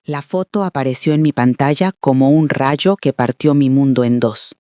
La foto apareció en mi pantalla como un rayo que partió mi mundo en dos.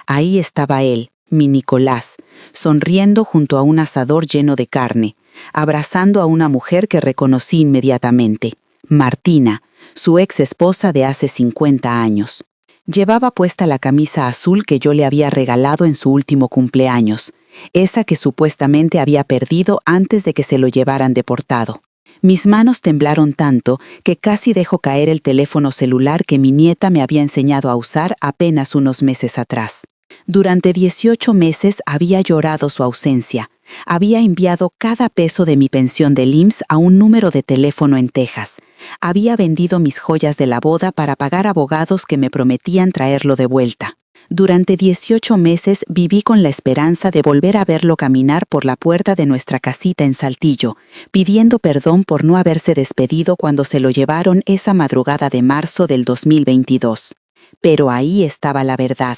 Ahí estaba él, mi Nicolás, sonriendo junto a un asador lleno de carne, abrazando a una mujer que reconocí inmediatamente, Martina, su ex esposa de hace 50 años. Llevaba puesta la camisa azul que yo le había regalado en su último cumpleaños, esa que supuestamente había perdido antes de que se lo llevaran deportado. Mis manos temblaron tanto que casi dejó caer el teléfono celular que mi nieta me había enseñado a usar apenas unos meses atrás. Durante 18 meses había llorado su ausencia. Había enviado cada peso de mi pensión del IMSS a un número de teléfono en Texas. Había vendido mis joyas de la boda para pagar abogados que me prometían traerlo de vuelta. Durante 18 meses viví con la esperanza de volver a verlo caminar por la puerta de nuestra casita en Saltillo, pidiendo perdón por no haberse despedido cuando se lo llevaron esa madrugada de marzo del 2022. Pero ahí estaba la verdad,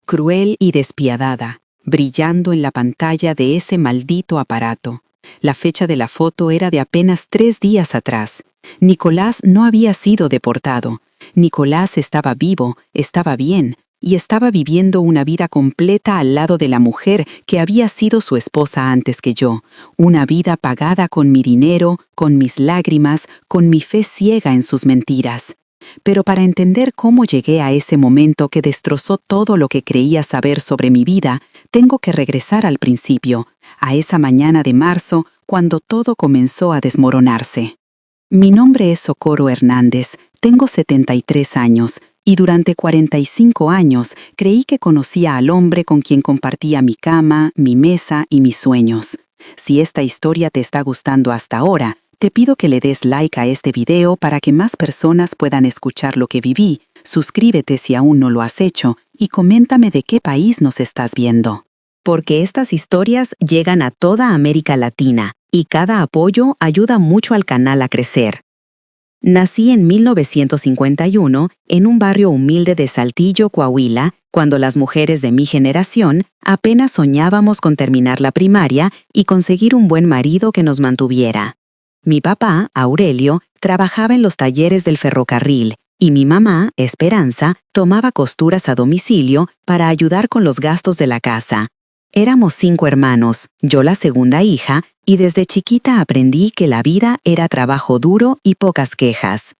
cruel y despiadada, brillando en la pantalla de ese maldito aparato. La fecha de la foto era de apenas 3 días atrás. Nicolás no había sido deportado. Nicolás estaba vivo, estaba bien, y estaba viviendo una vida completa al lado de la mujer que había sido su esposa antes que yo, una vida pagada con mi dinero, con mis lágrimas, con mi fe ciega en sus mentiras. Pero para entender cómo llegué a ese momento que destrozó todo lo que creía saber sobre mi vida, tengo que regresar al principio, a esa mañana de marzo, cuando todo comenzó a desmoronarse. Mi nombre es Socorro Hernández, tengo 73 años, y durante 45 años creí que conocía al hombre con quien compartía mi cama, mi mesa y mis sueños. Si esta historia te está gustando hasta ahora, te pido que le des like a este video para que más personas puedan escuchar lo que viví, suscríbete si aún no lo has hecho y coméntame de qué país nos estás viendo. Porque estas historias llegan a toda América Latina y cada apoyo ayuda mucho al canal a crecer. Nací en 1951 en un barrio humilde de Saltillo, Coahuila, cuando las mujeres de mi generación apenas soñábamos con terminar la primaria y conseguir un buen marido que nos mantuviera. Mi papá, Aurelio, trabajaba en los talleres del ferrocarril y mi mamá, Esperanza, tomaba costuras a domicilio para ayudar con los gastos de la casa. Éramos 5 hermanos, yo la segunda hija, y desde chiquita aprendí que la vida era trabajo duro y pocas quejas.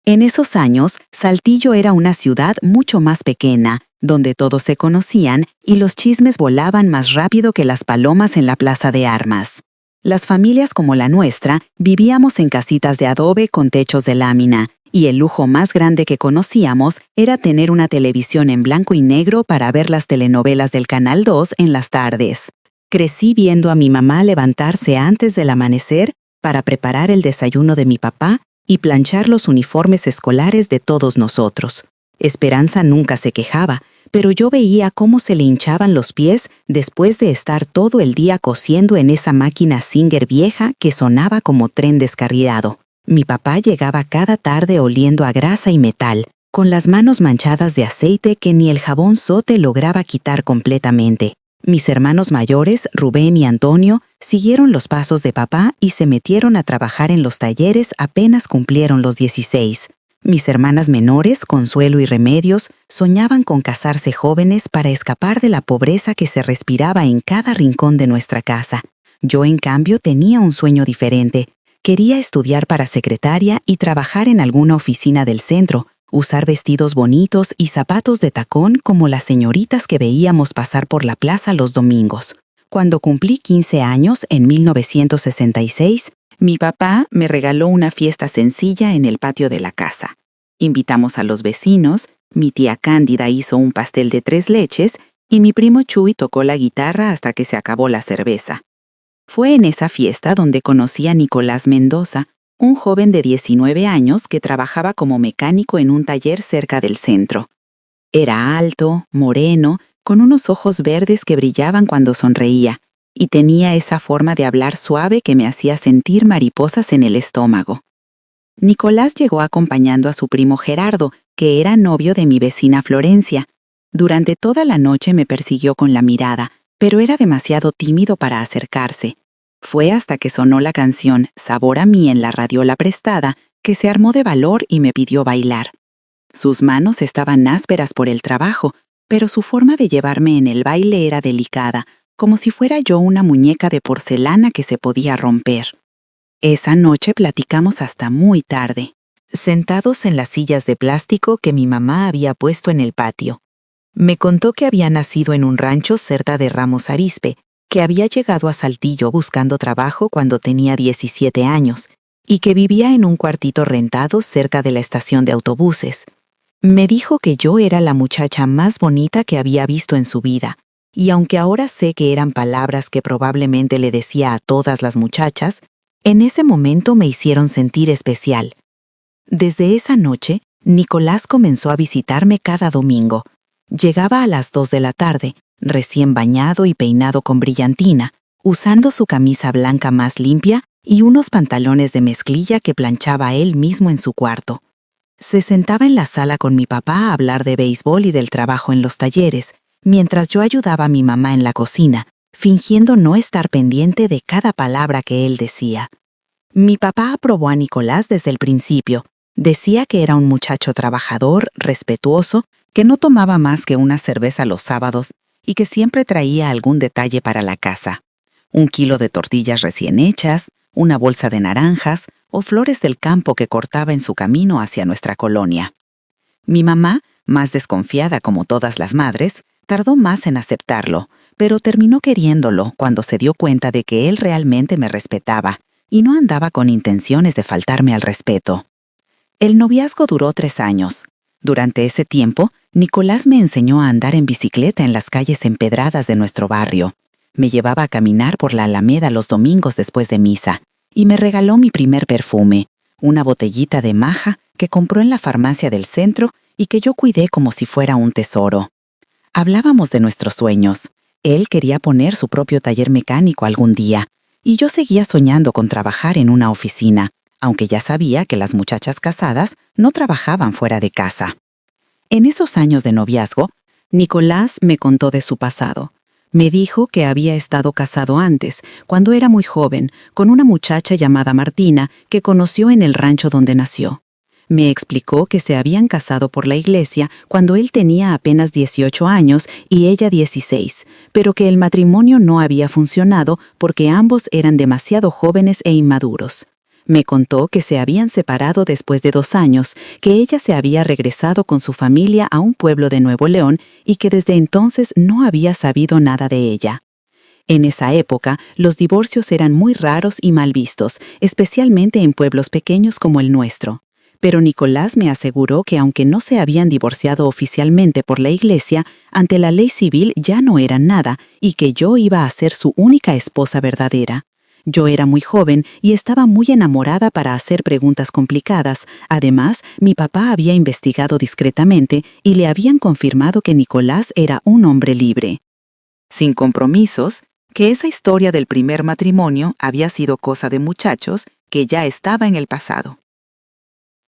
En esos años, Saltillo era una ciudad mucho más pequeña, donde todos se conocían y los chismes volaban más rápido que las palomas en la plaza de armas. Las familias como la nuestra vivíamos en casitas de adobe con techos de lámina, y el lujo más grande que conocíamos era tener una televisión en blanco y negro para ver las telenovelas del Canal 2 en las tardes. Crecí viendo a mi mamá levantarse antes del amanecer para preparar el desayuno de mi papá y planchar los uniformes escolares de todos nosotros. Esperanza nunca se quejaba, pero yo veía cómo se le hinchaban los pies después de estar todo el día cosiendo en esa máquina Singer vieja que sonaba como tren descarriado. Mi papá llegaba cada tarde oliendo a grasa y metal, con las manos manchadas de aceite que ni el jabón Sote lograba quitar completamente. Mis hermanos mayores, Rubén y Antonio, siguieron los pasos de papá y se metieron a trabajar en los talleres apenas cumplieron los 16. Mis hermanas menores, Consuelo y Remedios, soñaban con casarse jóvenes para escapar de la pobreza que se respiraba en cada rincón de nuestra casa. Yo, en cambio, tenía un sueño diferente. Quería estudiar para secretaria y trabajar en alguna oficina del centro, usar vestidos bonitos y zapatos de tacón como las señoritas que veíamos pasar por la plaza los domingos. Cuando cumplí 15 años, en 1966, mi papá me regaló una fiesta sencilla en el patio de la casa. Invitamos a los vecinos, mi tía Cándida hizo un pastel de 3 leches y mi primo Chuy tocó la guitarra hasta que se acabó la cerveza. Fue en esa fiesta donde conocí a Nicolás Mendoza, un joven de 19 años que trabajaba como mecánico en un taller cerca del centro. Era alto, moreno, con unos ojos verdes que brillaban cuando sonreía, y tenía esa forma de hablar suave que me hacía sentir mariposas en el estómago. Nicolás llegó acompañando a su primo Gerardo, que era novio de mi vecina Florencia. Durante toda la noche me persiguió con la mirada, pero era demasiado tímido para acercarse. Fue hasta que sonó la canción Sabor a mí en la radiola prestada que se armó de valor y me pidió bailar. Sus manos estaban ásperas por el trabajo, pero su forma de llevarme en el baile era delicada, como si fuera yo una muñeca de porcelana que se podía romper. Esa noche platicamos hasta muy tarde, sentados en las sillas de plástico que mi mamá había puesto en el patio. Me contó que había nacido en un rancho cerca de Ramos Arizpe, que había llegado a Saltillo buscando trabajo cuando tenía 17 años, y que vivía en un cuartito rentado cerca de la estación de autobuses. Me dijo que yo era la muchacha más bonita que había visto en su vida, y aunque ahora sé que eran palabras que probablemente le decía a todas las muchachas, en ese momento me hicieron sentir especial. Desde esa noche, Nicolás comenzó a visitarme cada domingo. Llegaba a las 2 de la tarde, recién bañado y peinado con brillantina, usando su camisa blanca más limpia y unos pantalones de mezclilla que planchaba él mismo en su cuarto. Se sentaba en la sala con mi papá a hablar de béisbol y del trabajo en los talleres, mientras yo ayudaba a mi mamá en la cocina, fingiendo no estar pendiente de cada palabra que él decía. Mi papá aprobó a Nicolás desde el principio. Decía que era un muchacho trabajador, respetuoso, que no tomaba más que una cerveza los sábados y que siempre traía algún detalle para la casa. 1 kilo de tortillas recién hechas, una bolsa de naranjas o flores del campo que cortaba en su camino hacia nuestra colonia. Mi mamá, más desconfiada como todas las madres, tardó más en aceptarlo, pero terminó queriéndolo cuando se dio cuenta de que él realmente me respetaba y no andaba con intenciones de faltarme al respeto. El noviazgo duró 3 años. Durante ese tiempo, Nicolás me enseñó a andar en bicicleta en las calles empedradas de nuestro barrio. Me llevaba a caminar por la Alameda los domingos después de misa y me regaló mi primer perfume, una botellita de maja que compró en la farmacia del centro y que yo cuidé como si fuera un tesoro. Hablábamos de nuestros sueños. Él quería poner su propio taller mecánico algún día y yo seguía soñando con trabajar en una oficina, aunque ya sabía que las muchachas casadas no trabajaban fuera de casa. En esos años de noviazgo, Nicolás me contó de su pasado. Me dijo que había estado casado antes, cuando era muy joven, con una muchacha llamada Martina que conoció en el rancho donde nació. Me explicó que se habían casado por la iglesia cuando él tenía apenas 18 años y ella 16, pero que el matrimonio no había funcionado porque ambos eran demasiado jóvenes e inmaduros. Me contó que se habían separado después de 2 años, que ella se había regresado con su familia a un pueblo de Nuevo León y que desde entonces no había sabido nada de ella. En esa época, los divorcios eran muy raros y mal vistos, especialmente en pueblos pequeños como el nuestro. Pero Nicolás me aseguró que aunque no se habían divorciado oficialmente por la iglesia, ante la ley civil ya no eran nada y que yo iba a ser su única esposa verdadera. Yo era muy joven y estaba muy enamorada para hacer preguntas complicadas. Además, mi papá había investigado discretamente y le habían confirmado que Nicolás era un hombre libre. Sin compromisos, que esa historia del primer matrimonio había sido cosa de muchachos que ya estaba en el pasado.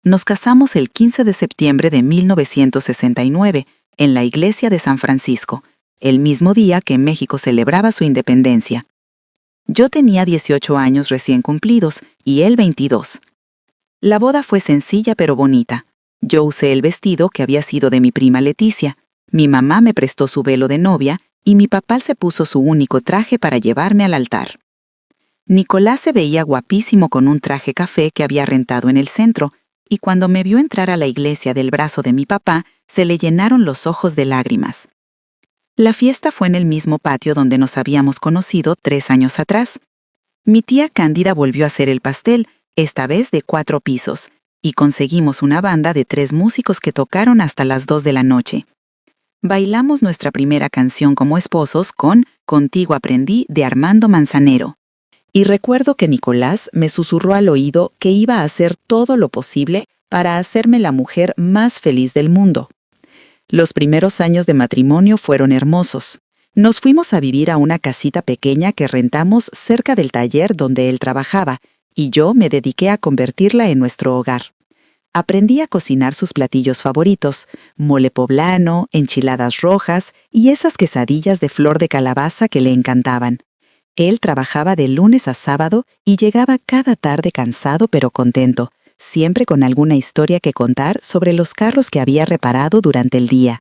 Nos casamos el 15 de septiembre de 1969 en la iglesia de San Francisco, el mismo día que México celebraba su independencia. Yo tenía 18 años recién cumplidos y él 22. La boda fue sencilla pero bonita. Yo usé el vestido que había sido de mi prima Leticia, mi mamá me prestó su velo de novia y mi papá se puso su único traje para llevarme al altar. Nicolás se veía guapísimo con un traje café que había rentado en el centro, y cuando me vio entrar a la iglesia del brazo de mi papá, se le llenaron los ojos de lágrimas. La fiesta fue en el mismo patio donde nos habíamos conocido 3 años atrás. Mi tía Cándida volvió a hacer el pastel, esta vez de 4 pisos, y conseguimos una banda de 3 músicos que tocaron hasta las 2 de la noche. Bailamos nuestra primera canción como esposos con Contigo aprendí de Armando Manzanero. Y recuerdo que Nicolás me susurró al oído que iba a hacer todo lo posible para hacerme la mujer más feliz del mundo. Los primeros años de matrimonio fueron hermosos. Nos fuimos a vivir a una casita pequeña que rentamos cerca del taller donde él trabajaba, y yo me dediqué a convertirla en nuestro hogar. Aprendí a cocinar sus platillos favoritos, mole poblano, enchiladas rojas y esas quesadillas de flor de calabaza que le encantaban. Él trabajaba de lunes a sábado y llegaba cada tarde cansado pero contento, siempre con alguna historia que contar sobre los carros que había reparado durante el día.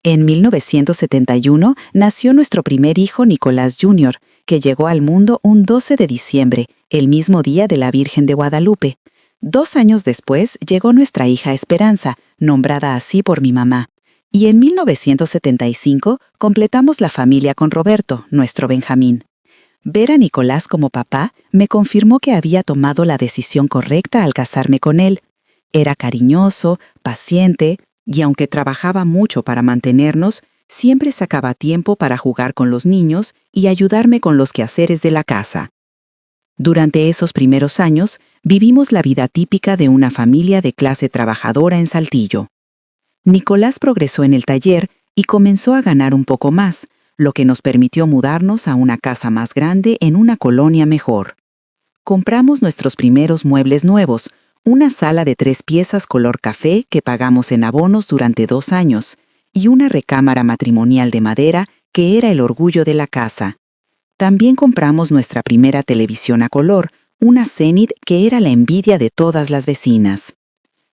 En 1971 nació nuestro primer hijo, Nicolás Jr., que llegó al mundo un 12 de diciembre, el mismo día de la Virgen de Guadalupe. 2 años después llegó nuestra hija Esperanza, nombrada así por mi mamá. Y en 1975 completamos la familia con Roberto, nuestro Benjamín. Ver a Nicolás como papá me confirmó que había tomado la decisión correcta al casarme con él. Era cariñoso, paciente, y aunque trabajaba mucho para mantenernos, siempre sacaba tiempo para jugar con los niños y ayudarme con los quehaceres de la casa. Durante esos primeros años, vivimos la vida típica de una familia de clase trabajadora en Saltillo. Nicolás progresó en el taller y comenzó a ganar un poco más, lo que nos permitió mudarnos a una casa más grande en una colonia mejor. Compramos nuestros primeros muebles nuevos, una sala de 3 piezas color café que pagamos en abonos durante 2 años, y una recámara matrimonial de madera que era el orgullo de la casa. También compramos nuestra primera televisión a color, una Zenith que era la envidia de todas las vecinas.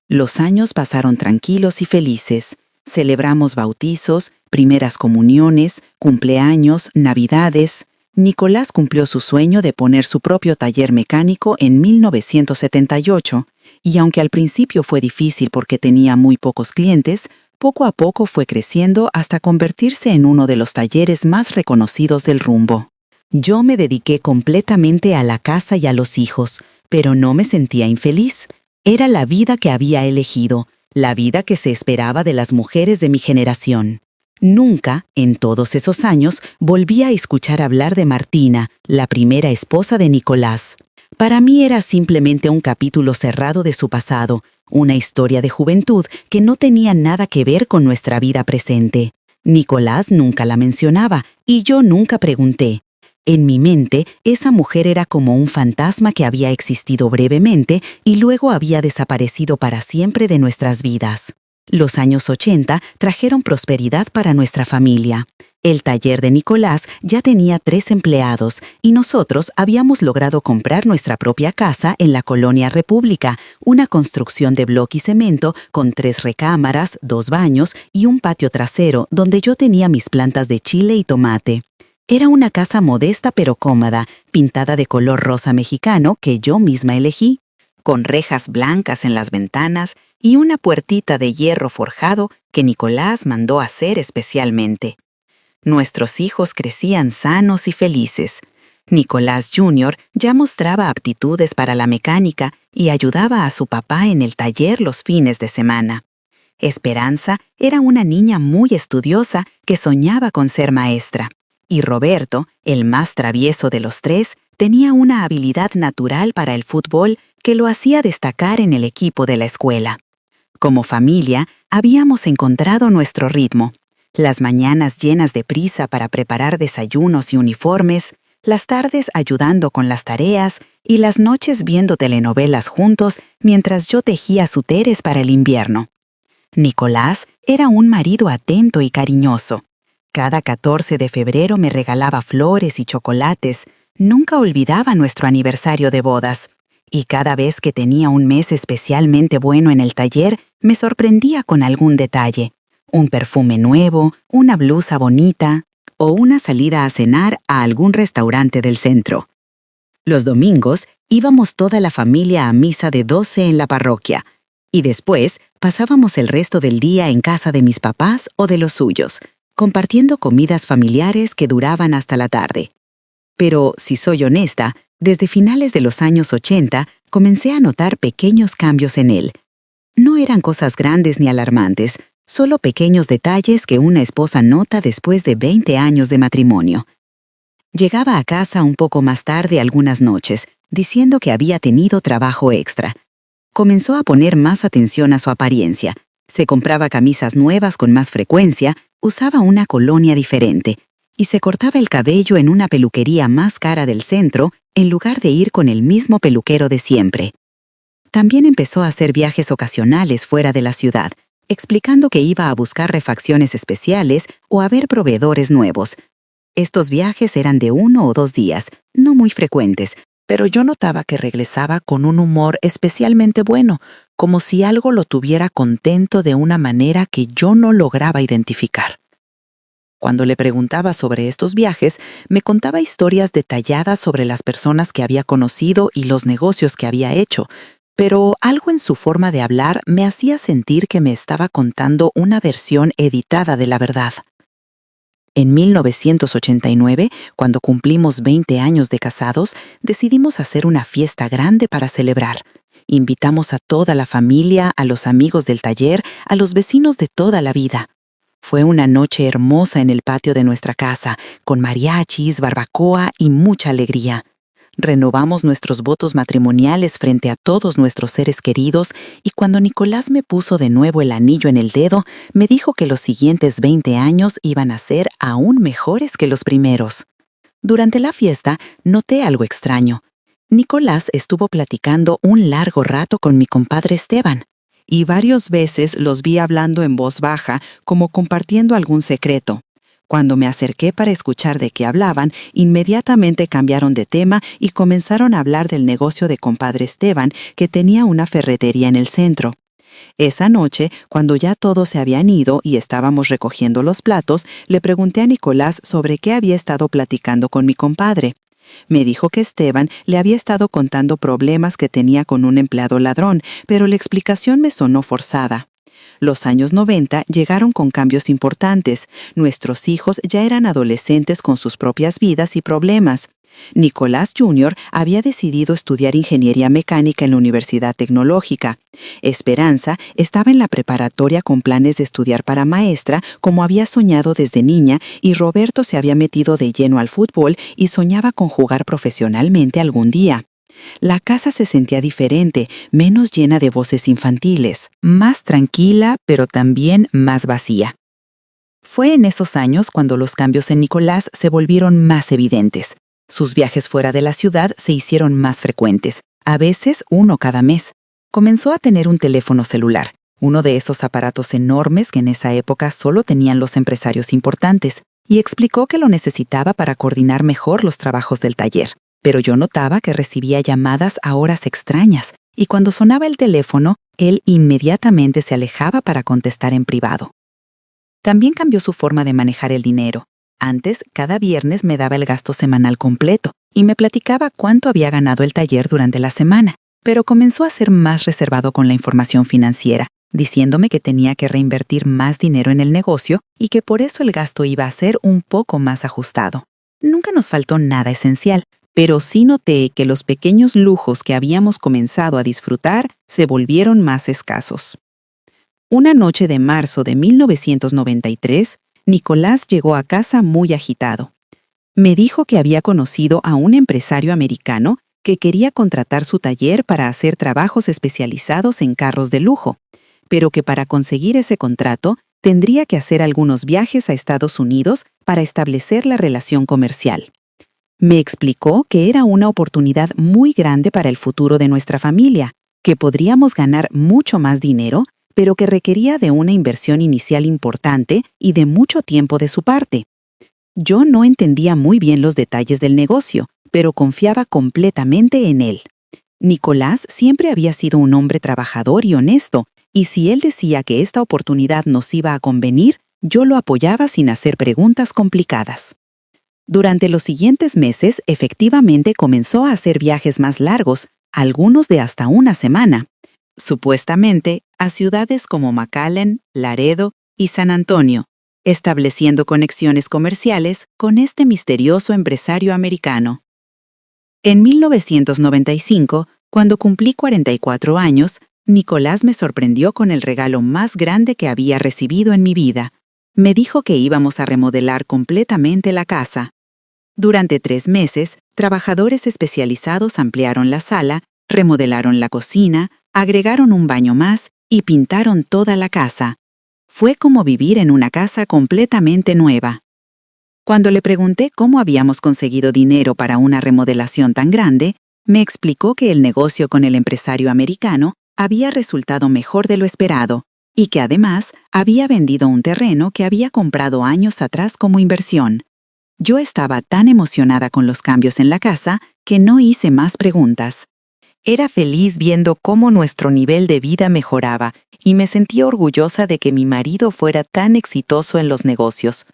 Los años pasaron tranquilos y felices. Celebramos bautizos, primeras comuniones, cumpleaños, navidades. Nicolás cumplió su sueño de poner su propio taller mecánico en 1978, y aunque al principio fue difícil porque tenía muy pocos clientes, poco a poco fue creciendo hasta convertirse en uno de los talleres más reconocidos del rumbo. Yo me dediqué completamente a la casa y a los hijos, pero no me sentía infeliz. Era la vida que había elegido, la vida que se esperaba de las mujeres de mi generación. Nunca, en todos esos años, volví a escuchar hablar de Martina, la primera esposa de Nicolás. Para mí era simplemente un capítulo cerrado de su pasado, una historia de juventud que no tenía nada que ver con nuestra vida presente. Nicolás nunca la mencionaba y yo nunca pregunté. En mi mente, esa mujer era como un fantasma que había existido brevemente y luego había desaparecido para siempre de nuestras vidas. Los años 80 trajeron prosperidad para nuestra familia. El taller de Nicolás ya tenía 3 empleados y nosotros habíamos logrado comprar nuestra propia casa en la Colonia República, una construcción de bloque y cemento con 3 recámaras, 2 baños y un patio trasero donde yo tenía mis plantas de chile y tomate. Era una casa modesta pero cómoda, pintada de color rosa mexicano que yo misma elegí, con rejas blancas en las ventanas y una puertita de hierro forjado que Nicolás mandó hacer especialmente. Nuestros hijos crecían sanos y felices. Nicolás Jr. ya mostraba aptitudes para la mecánica y ayudaba a su papá en el taller los fines de semana. Esperanza era una niña muy estudiosa que soñaba con ser maestra. Y Roberto, el más travieso de los 3, tenía una habilidad natural para el fútbol que lo hacía destacar en el equipo de la escuela. Como familia, habíamos encontrado nuestro ritmo. Las mañanas llenas de prisa para preparar desayunos y uniformes, las tardes ayudando con las tareas y las noches viendo telenovelas juntos mientras yo tejía suéteres para el invierno. Nicolás era un marido atento y cariñoso. Cada 14 de febrero me regalaba flores y chocolates. Nunca olvidaba nuestro aniversario de bodas. Y cada vez que tenía un mes especialmente bueno en el taller, me sorprendía con algún detalle. Un perfume nuevo, una blusa bonita o una salida a cenar a algún restaurante del centro. Los domingos íbamos toda la familia a misa de 12 en la parroquia y después pasábamos el resto del día en casa de mis papás o de los suyos, compartiendo comidas familiares que duraban hasta la tarde. Pero, si soy honesta, desde finales de los años 80 comencé a notar pequeños cambios en él. No eran cosas grandes ni alarmantes, solo pequeños detalles que una esposa nota después de 20 años de matrimonio. Llegaba a casa un poco más tarde algunas noches, diciendo que había tenido trabajo extra. Comenzó a poner más atención a su apariencia. Se compraba camisas nuevas con más frecuencia, usaba una colonia diferente y se cortaba el cabello en una peluquería más cara del centro en lugar de ir con el mismo peluquero de siempre. También empezó a hacer viajes ocasionales fuera de la ciudad, explicando que iba a buscar refacciones especiales o a ver proveedores nuevos. Estos viajes eran de 1 o 2 días, no muy frecuentes, pero yo notaba que regresaba con un humor especialmente bueno, como si algo lo tuviera contento de una manera que yo no lograba identificar. Cuando le preguntaba sobre estos viajes, me contaba historias detalladas sobre las personas que había conocido y los negocios que había hecho, pero algo en su forma de hablar me hacía sentir que me estaba contando una versión editada de la verdad. En 1989, cuando cumplimos 20 años de casados, decidimos hacer una fiesta grande para celebrar. Invitamos a toda la familia, a los amigos del taller, a los vecinos de toda la vida. Fue una noche hermosa en el patio de nuestra casa, con mariachis, barbacoa y mucha alegría. Renovamos nuestros votos matrimoniales frente a todos nuestros seres queridos y cuando Nicolás me puso de nuevo el anillo en el dedo, me dijo que los siguientes 20 años iban a ser aún mejores que los primeros. Durante la fiesta, noté algo extraño. Nicolás estuvo platicando un largo rato con mi compadre Esteban, y varias veces los vi hablando en voz baja, como compartiendo algún secreto. Cuando me acerqué para escuchar de qué hablaban, inmediatamente cambiaron de tema y comenzaron a hablar del negocio de compadre Esteban, que tenía una ferretería en el centro. Esa noche, cuando ya todos se habían ido y estábamos recogiendo los platos, le pregunté a Nicolás sobre qué había estado platicando con mi compadre. Me dijo que Esteban le había estado contando problemas que tenía con un empleado ladrón, pero la explicación me sonó forzada. Los años 90 llegaron con cambios importantes. Nuestros hijos ya eran adolescentes con sus propias vidas y problemas. Nicolás Jr. había decidido estudiar ingeniería mecánica en la Universidad Tecnológica. Esperanza estaba en la preparatoria con planes de estudiar para maestra, como había soñado desde niña, y Roberto se había metido de lleno al fútbol y soñaba con jugar profesionalmente algún día. La casa se sentía diferente, menos llena de voces infantiles, más tranquila, pero también más vacía. Fue en esos años cuando los cambios en Nicolás se volvieron más evidentes. Sus viajes fuera de la ciudad se hicieron más frecuentes, a veces uno cada mes. Comenzó a tener un teléfono celular, uno de esos aparatos enormes que en esa época solo tenían los empresarios importantes, y explicó que lo necesitaba para coordinar mejor los trabajos del taller. Pero yo notaba que recibía llamadas a horas extrañas, y cuando sonaba el teléfono, él inmediatamente se alejaba para contestar en privado. También cambió su forma de manejar el dinero. Antes, cada viernes me daba el gasto semanal completo y me platicaba cuánto había ganado el taller durante la semana, pero comenzó a ser más reservado con la información financiera, diciéndome que tenía que reinvertir más dinero en el negocio y que por eso el gasto iba a ser un poco más ajustado. Nunca nos faltó nada esencial, pero sí noté que los pequeños lujos que habíamos comenzado a disfrutar se volvieron más escasos. Una noche de marzo de 1993, Nicolás llegó a casa muy agitado. Me dijo que había conocido a un empresario americano que quería contratar su taller para hacer trabajos especializados en carros de lujo, pero que para conseguir ese contrato tendría que hacer algunos viajes a Estados Unidos para establecer la relación comercial. Me explicó que era una oportunidad muy grande para el futuro de nuestra familia, que podríamos ganar mucho más dinero, pero que requería de una inversión inicial importante y de mucho tiempo de su parte. Yo no entendía muy bien los detalles del negocio, pero confiaba completamente en él. Nicolás siempre había sido un hombre trabajador y honesto, y si él decía que esta oportunidad nos iba a convenir, yo lo apoyaba sin hacer preguntas complicadas. Durante los siguientes meses, efectivamente comenzó a hacer viajes más largos, algunos de hasta una semana, supuestamente a ciudades como McAllen, Laredo y San Antonio, estableciendo conexiones comerciales con este misterioso empresario americano. En 1995, cuando cumplí 44 años, Nicolás me sorprendió con el regalo más grande que había recibido en mi vida. Me dijo que íbamos a remodelar completamente la casa. Durante 3 meses, trabajadores especializados ampliaron la sala, remodelaron la cocina, agregaron un baño más y pintaron toda la casa. Fue como vivir en una casa completamente nueva. Cuando le pregunté cómo habíamos conseguido dinero para una remodelación tan grande, me explicó que el negocio con el empresario americano había resultado mejor de lo esperado y que además había vendido un terreno que había comprado años atrás como inversión. Yo estaba tan emocionada con los cambios en la casa que no hice más preguntas. Era feliz viendo cómo nuestro nivel de vida mejoraba y me sentía orgullosa de que mi marido fuera tan exitoso en los negocios.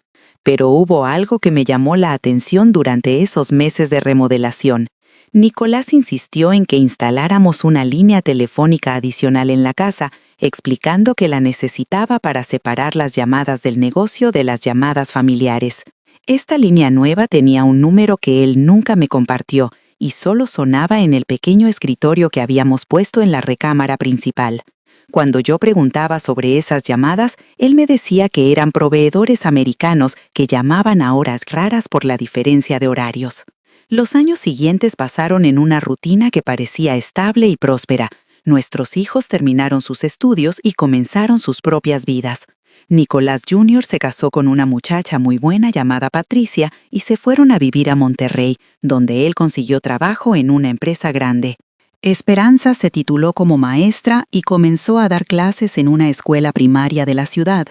Pero hubo algo que me llamó la atención durante esos meses de remodelación. Nicolás insistió en que instaláramos una línea telefónica adicional en la casa, explicando que la necesitaba para separar las llamadas del negocio de las llamadas familiares. Esta línea nueva tenía un número que él nunca me compartió y solo sonaba en el pequeño escritorio que habíamos puesto en la recámara principal. Cuando yo preguntaba sobre esas llamadas, él me decía que eran proveedores americanos que llamaban a horas raras por la diferencia de horarios. Los años siguientes pasaron en una rutina que parecía estable y próspera. Nuestros hijos terminaron sus estudios y comenzaron sus propias vidas. Nicolás Jr. se casó con una muchacha muy buena llamada Patricia y se fueron a vivir a Monterrey, donde él consiguió trabajo en una empresa grande. Esperanza se tituló como maestra y comenzó a dar clases en una escuela primaria de la ciudad.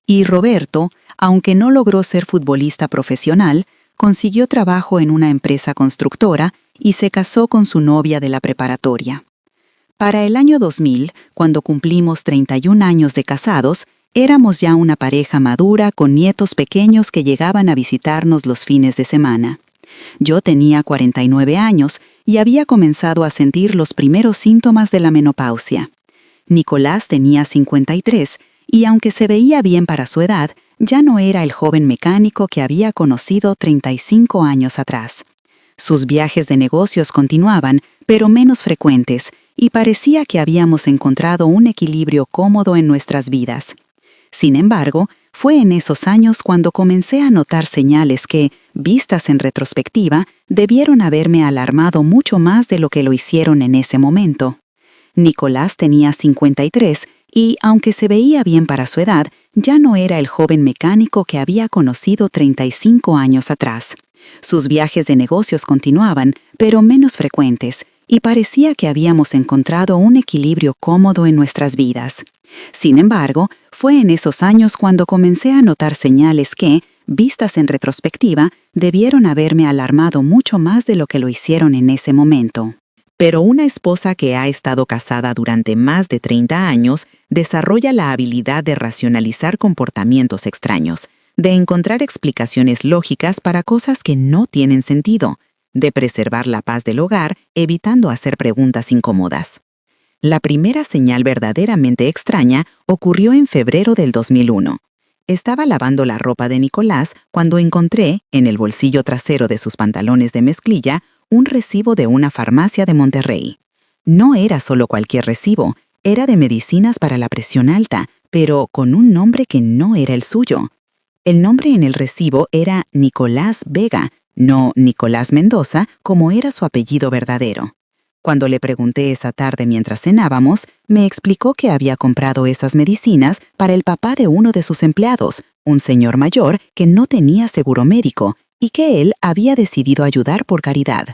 Y Roberto, aunque no logró ser futbolista profesional, consiguió trabajo en una empresa constructora y se casó con su novia de la preparatoria. Para el año 2000, cuando cumplimos 31 años de casados, éramos ya una pareja madura con nietos pequeños que llegaban a visitarnos los fines de semana. Yo tenía 49 años y había comenzado a sentir los primeros síntomas de la menopausia. Nicolás tenía 53 y aunque se veía bien para su edad, ya no era el joven mecánico que había conocido 35 años atrás. Sus viajes de negocios continuaban, pero menos frecuentes, y parecía que habíamos encontrado un equilibrio cómodo en nuestras vidas. Sin embargo, fue en esos años cuando comencé a notar señales que, vistas en retrospectiva, debieron haberme alarmado mucho más de lo que lo hicieron en ese momento. Nicolás tenía 53 y, aunque se veía bien para su edad, ya no era el joven mecánico que había conocido 35 años atrás. Sus viajes de negocios continuaban, pero menos frecuentes, y parecía que habíamos encontrado un equilibrio cómodo en nuestras vidas. Sin embargo, fue en esos años cuando comencé a notar señales que, vistas en retrospectiva, debieron haberme alarmado mucho más de lo que lo hicieron en ese momento. Pero una esposa que ha estado casada durante más de 30 años desarrolla la habilidad de racionalizar comportamientos extraños, de encontrar explicaciones lógicas para cosas que no tienen sentido, de preservar la paz del hogar evitando hacer preguntas incómodas. La primera señal verdaderamente extraña ocurrió en febrero del 2001. Estaba lavando la ropa de Nicolás cuando encontré, en el bolsillo trasero de sus pantalones de mezclilla, un recibo de una farmacia de Monterrey. No era solo cualquier recibo, era de medicinas para la presión alta, pero con un nombre que no era el suyo. El nombre en el recibo era Nicolás Vega, no Nicolás Mendoza, como era su apellido verdadero. Cuando le pregunté esa tarde mientras cenábamos, me explicó que había comprado esas medicinas para el papá de uno de sus empleados, un señor mayor que no tenía seguro médico, y que él había decidido ayudar por caridad.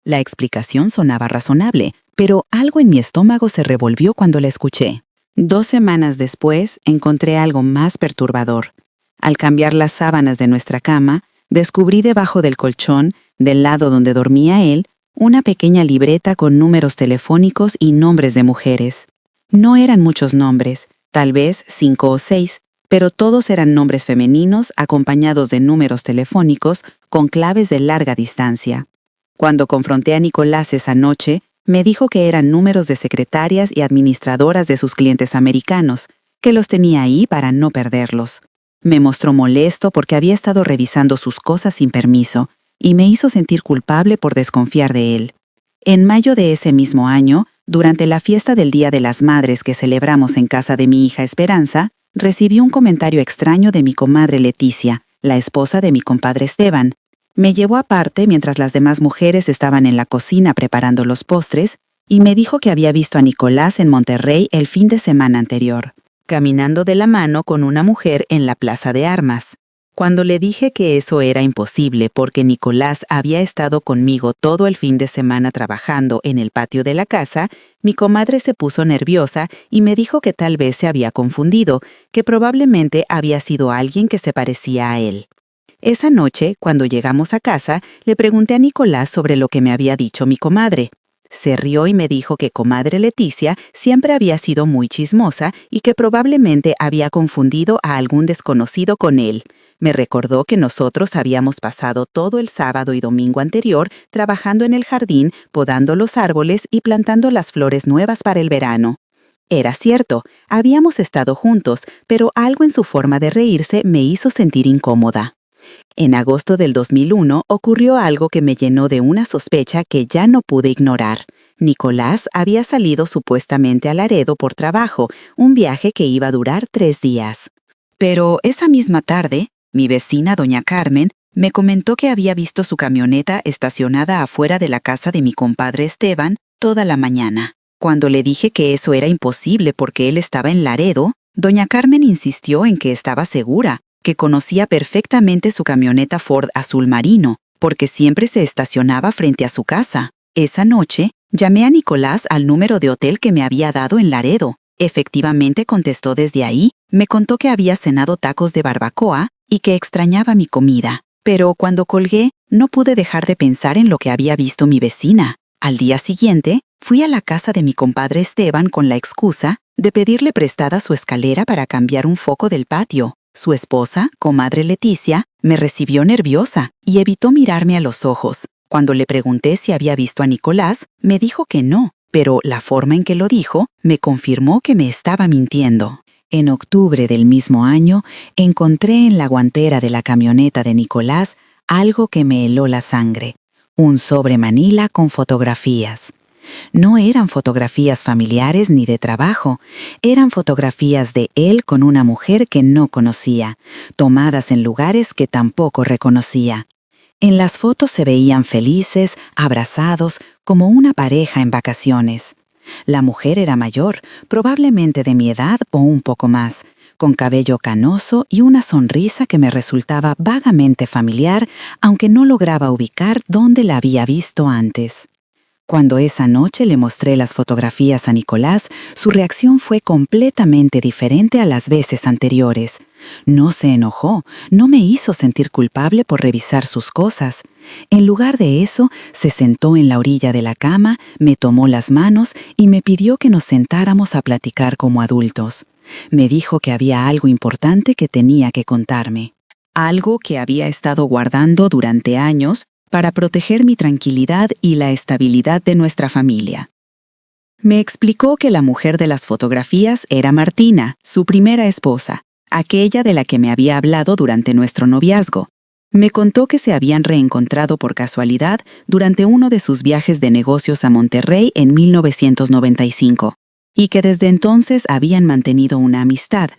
La explicación sonaba razonable, pero algo en mi estómago se revolvió cuando la escuché. 2 semanas después, encontré algo más perturbador. Al cambiar las sábanas de nuestra cama, descubrí debajo del colchón, del lado donde dormía él, una pequeña libreta con números telefónicos y nombres de mujeres. No eran muchos nombres, tal vez 5 o 6, pero todos eran nombres femeninos acompañados de números telefónicos con claves de larga distancia. Cuando confronté a Nicolás esa noche, me dijo que eran números de secretarias y administradoras de sus clientes americanos, que los tenía ahí para no perderlos. Me mostró molesto porque había estado revisando sus cosas sin permiso y me hizo sentir culpable por desconfiar de él. En mayo de ese mismo año, durante la fiesta del Día de las Madres que celebramos en casa de mi hija Esperanza, recibí un comentario extraño de mi comadre Leticia, la esposa de mi compadre Esteban. Me llevó aparte mientras las demás mujeres estaban en la cocina preparando los postres y me dijo que había visto a Nicolás en Monterrey el fin de semana anterior, caminando de la mano con una mujer en la Plaza de Armas. Cuando le dije que eso era imposible porque Nicolás había estado conmigo todo el fin de semana trabajando en el patio de la casa, mi comadre se puso nerviosa y me dijo que tal vez se había confundido, que probablemente había sido alguien que se parecía a él. Esa noche, cuando llegamos a casa, le pregunté a Nicolás sobre lo que me había dicho mi comadre. Se rió y me dijo que comadre Leticia siempre había sido muy chismosa y que probablemente había confundido a algún desconocido con él. Me recordó que nosotros habíamos pasado todo el sábado y domingo anterior trabajando en el jardín, podando los árboles y plantando las flores nuevas para el verano. Era cierto, habíamos estado juntos, pero algo en su forma de reírse me hizo sentir incómoda. En agosto del 2001 ocurrió algo que me llenó de una sospecha que ya no pude ignorar. Nicolás había salido supuestamente a Laredo por trabajo, un viaje que iba a durar 3 días. Pero esa misma tarde, mi vecina doña Carmen me comentó que había visto su camioneta estacionada afuera de la casa de mi compadre Esteban toda la mañana. Cuando le dije que eso era imposible porque él estaba en Laredo, doña Carmen insistió en que estaba segura, que conocía perfectamente su camioneta Ford azul marino, porque siempre se estacionaba frente a su casa. Esa noche, llamé a Nicolás al número de hotel que me había dado en Laredo. Efectivamente contestó desde ahí, me contó que había cenado tacos de barbacoa y que extrañaba mi comida. Pero cuando colgué, no pude dejar de pensar en lo que había visto mi vecina. Al día siguiente, fui a la casa de mi compadre Esteban con la excusa de pedirle prestada su escalera para cambiar un foco del patio. Su esposa, comadre Leticia, me recibió nerviosa y evitó mirarme a los ojos. Cuando le pregunté si había visto a Nicolás, me dijo que no, pero la forma en que lo dijo me confirmó que me estaba mintiendo. En octubre del mismo año, encontré en la guantera de la camioneta de Nicolás algo que me heló la sangre: un sobre manila con fotografías. No eran fotografías familiares ni de trabajo, eran fotografías de él con una mujer que no conocía, tomadas en lugares que tampoco reconocía. En las fotos se veían felices, abrazados, como una pareja en vacaciones. La mujer era mayor, probablemente de mi edad o un poco más, con cabello canoso y una sonrisa que me resultaba vagamente familiar, aunque no lograba ubicar dónde la había visto antes. Cuando esa noche le mostré las fotografías a Nicolás, su reacción fue completamente diferente a las veces anteriores. No se enojó, no me hizo sentir culpable por revisar sus cosas. En lugar de eso, se sentó en la orilla de la cama, me tomó las manos y me pidió que nos sentáramos a platicar como adultos. Me dijo que había algo importante que tenía que contarme. Algo que había estado guardando durante años para proteger mi tranquilidad y la estabilidad de nuestra familia. Me explicó que la mujer de las fotografías era Martina, su primera esposa, aquella de la que me había hablado durante nuestro noviazgo. Me contó que se habían reencontrado por casualidad durante uno de sus viajes de negocios a Monterrey en 1995, y que desde entonces habían mantenido una amistad.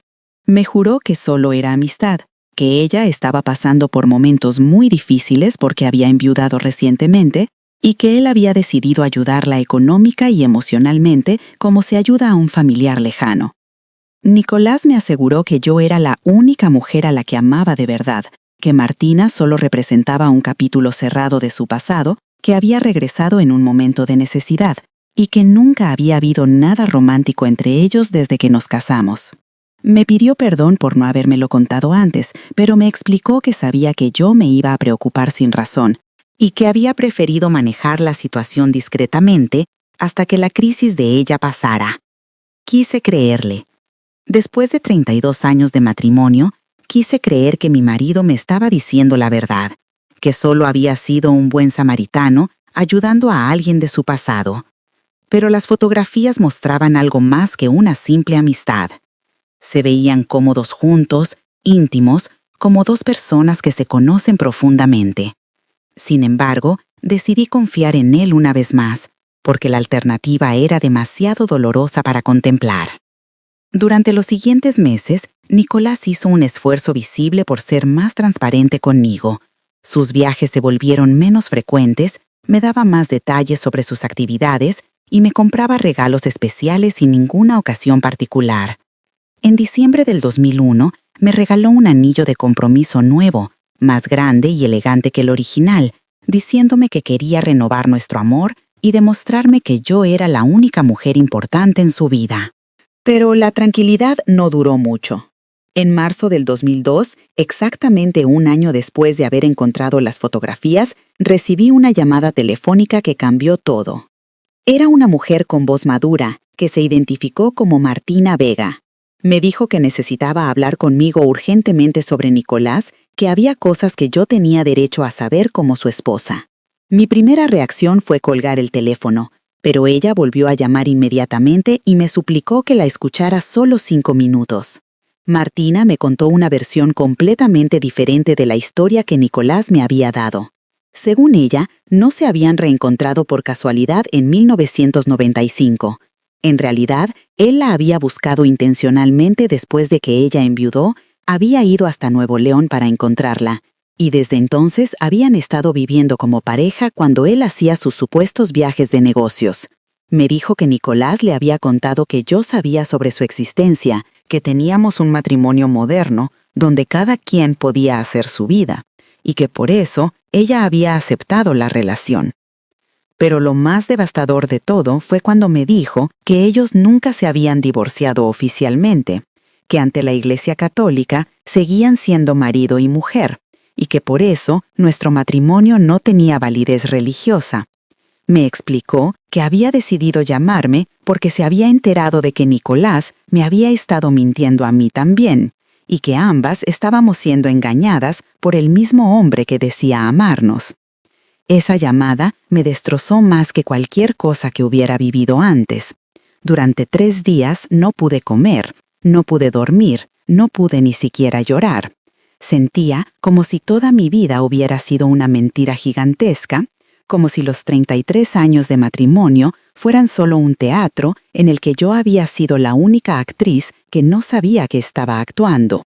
Me juró que solo era amistad, que ella estaba pasando por momentos muy difíciles porque había enviudado recientemente y que él había decidido ayudarla económica y emocionalmente como se ayuda a un familiar lejano. Nicolás me aseguró que yo era la única mujer a la que amaba de verdad, que Martina solo representaba un capítulo cerrado de su pasado, que había regresado en un momento de necesidad y que nunca había habido nada romántico entre ellos desde que nos casamos. Me pidió perdón por no habérmelo contado antes, pero me explicó que sabía que yo me iba a preocupar sin razón y que había preferido manejar la situación discretamente hasta que la crisis de ella pasara. Quise creerle. Después de 32 años de matrimonio, quise creer que mi marido me estaba diciendo la verdad, que solo había sido un buen samaritano ayudando a alguien de su pasado. Pero las fotografías mostraban algo más que una simple amistad. Se veían cómodos juntos, íntimos, como dos personas que se conocen profundamente. Sin embargo, decidí confiar en él una vez más, porque la alternativa era demasiado dolorosa para contemplar. Durante los siguientes meses, Nicolás hizo un esfuerzo visible por ser más transparente conmigo. Sus viajes se volvieron menos frecuentes, me daba más detalles sobre sus actividades y me compraba regalos especiales sin ninguna ocasión particular. En diciembre del 2001, me regaló un anillo de compromiso nuevo, más grande y elegante que el original, diciéndome que quería renovar nuestro amor y demostrarme que yo era la única mujer importante en su vida. Pero la tranquilidad no duró mucho. En marzo del 2002, exactamente un año después de haber encontrado las fotografías, recibí una llamada telefónica que cambió todo. Era una mujer con voz madura, que se identificó como Martina Vega. Me dijo que necesitaba hablar conmigo urgentemente sobre Nicolás, que había cosas que yo tenía derecho a saber como su esposa. Mi primera reacción fue colgar el teléfono, pero ella volvió a llamar inmediatamente y me suplicó que la escuchara solo 5 minutos. Martina me contó una versión completamente diferente de la historia que Nicolás me había dado. Según ella, no se habían reencontrado por casualidad en 1995. En realidad, él la había buscado intencionalmente después de que ella enviudó, había ido hasta Nuevo León para encontrarla, y desde entonces habían estado viviendo como pareja cuando él hacía sus supuestos viajes de negocios. Me dijo que Nicolás le había contado que yo sabía sobre su existencia, que teníamos un matrimonio moderno donde cada quien podía hacer su vida, y que por eso ella había aceptado la relación. Pero lo más devastador de todo fue cuando me dijo que ellos nunca se habían divorciado oficialmente, que ante la Iglesia Católica seguían siendo marido y mujer, y que por eso nuestro matrimonio no tenía validez religiosa. Me explicó que había decidido llamarme porque se había enterado de que Nicolás me había estado mintiendo a mí también, y que ambas estábamos siendo engañadas por el mismo hombre que decía amarnos. Esa llamada me destrozó más que cualquier cosa que hubiera vivido antes. Durante 3 días no pude comer, no pude dormir, no pude ni siquiera llorar. Sentía como si toda mi vida hubiera sido una mentira gigantesca, como si los 33 años de matrimonio fueran solo un teatro en el que yo había sido la única actriz que no sabía que estaba actuando.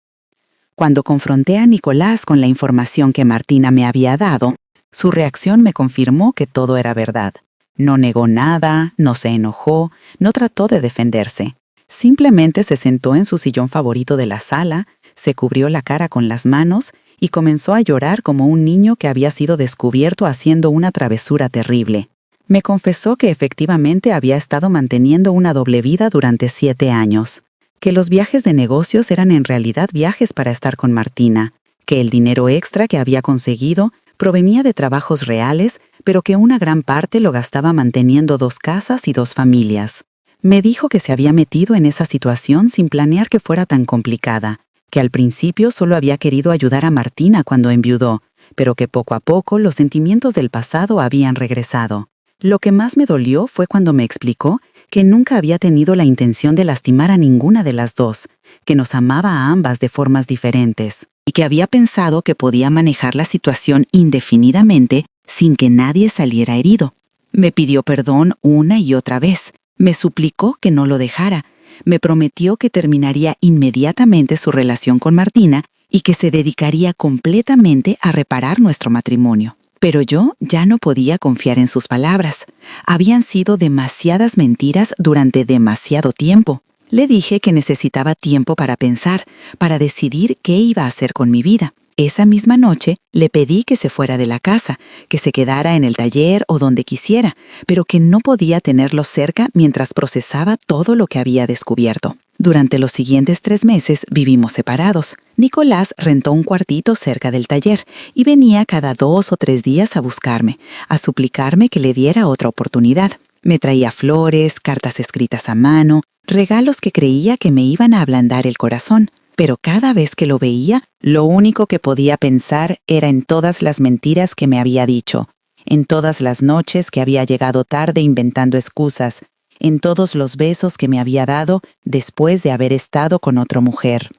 Cuando confronté a Nicolás con la información que Martina me había dado, su reacción me confirmó que todo era verdad. No negó nada, no se enojó, no trató de defenderse. Simplemente se sentó en su sillón favorito de la sala, se cubrió la cara con las manos y comenzó a llorar como un niño que había sido descubierto haciendo una travesura terrible. Me confesó que efectivamente había estado manteniendo una doble vida durante 7 años, que los viajes de negocios eran en realidad viajes para estar con Martina, que el dinero extra que había conseguido provenía de trabajos reales, pero que una gran parte lo gastaba manteniendo 2 casas y 2 familias. Me dijo que se había metido en esa situación sin planear que fuera tan complicada, que al principio solo había querido ayudar a Martina cuando enviudó, pero que poco a poco los sentimientos del pasado habían regresado. Lo que más me dolió fue cuando me explicó que nunca había tenido la intención de lastimar a ninguna de las dos, que nos amaba a ambas de formas diferentes, y que había pensado que podía manejar la situación indefinidamente sin que nadie saliera herido. Me pidió perdón una y otra vez, me suplicó que no lo dejara, me prometió que terminaría inmediatamente su relación con Martina y que se dedicaría completamente a reparar nuestro matrimonio. Pero yo ya no podía confiar en sus palabras. Habían sido demasiadas mentiras durante demasiado tiempo. Le dije que necesitaba tiempo para pensar, para decidir qué iba a hacer con mi vida. Esa misma noche le pedí que se fuera de la casa, que se quedara en el taller o donde quisiera, pero que no podía tenerlo cerca mientras procesaba todo lo que había descubierto. Durante los siguientes 3 meses vivimos separados. Nicolás rentó un cuartito cerca del taller y venía cada 2 o 3 días a buscarme, a suplicarme que le diera otra oportunidad. Me traía flores, cartas escritas a mano, regalos que creía que me iban a ablandar el corazón. Pero cada vez que lo veía, lo único que podía pensar era en todas las mentiras que me había dicho, en todas las noches que había llegado tarde inventando excusas, en todos los besos que me había dado después de haber estado con otra mujer.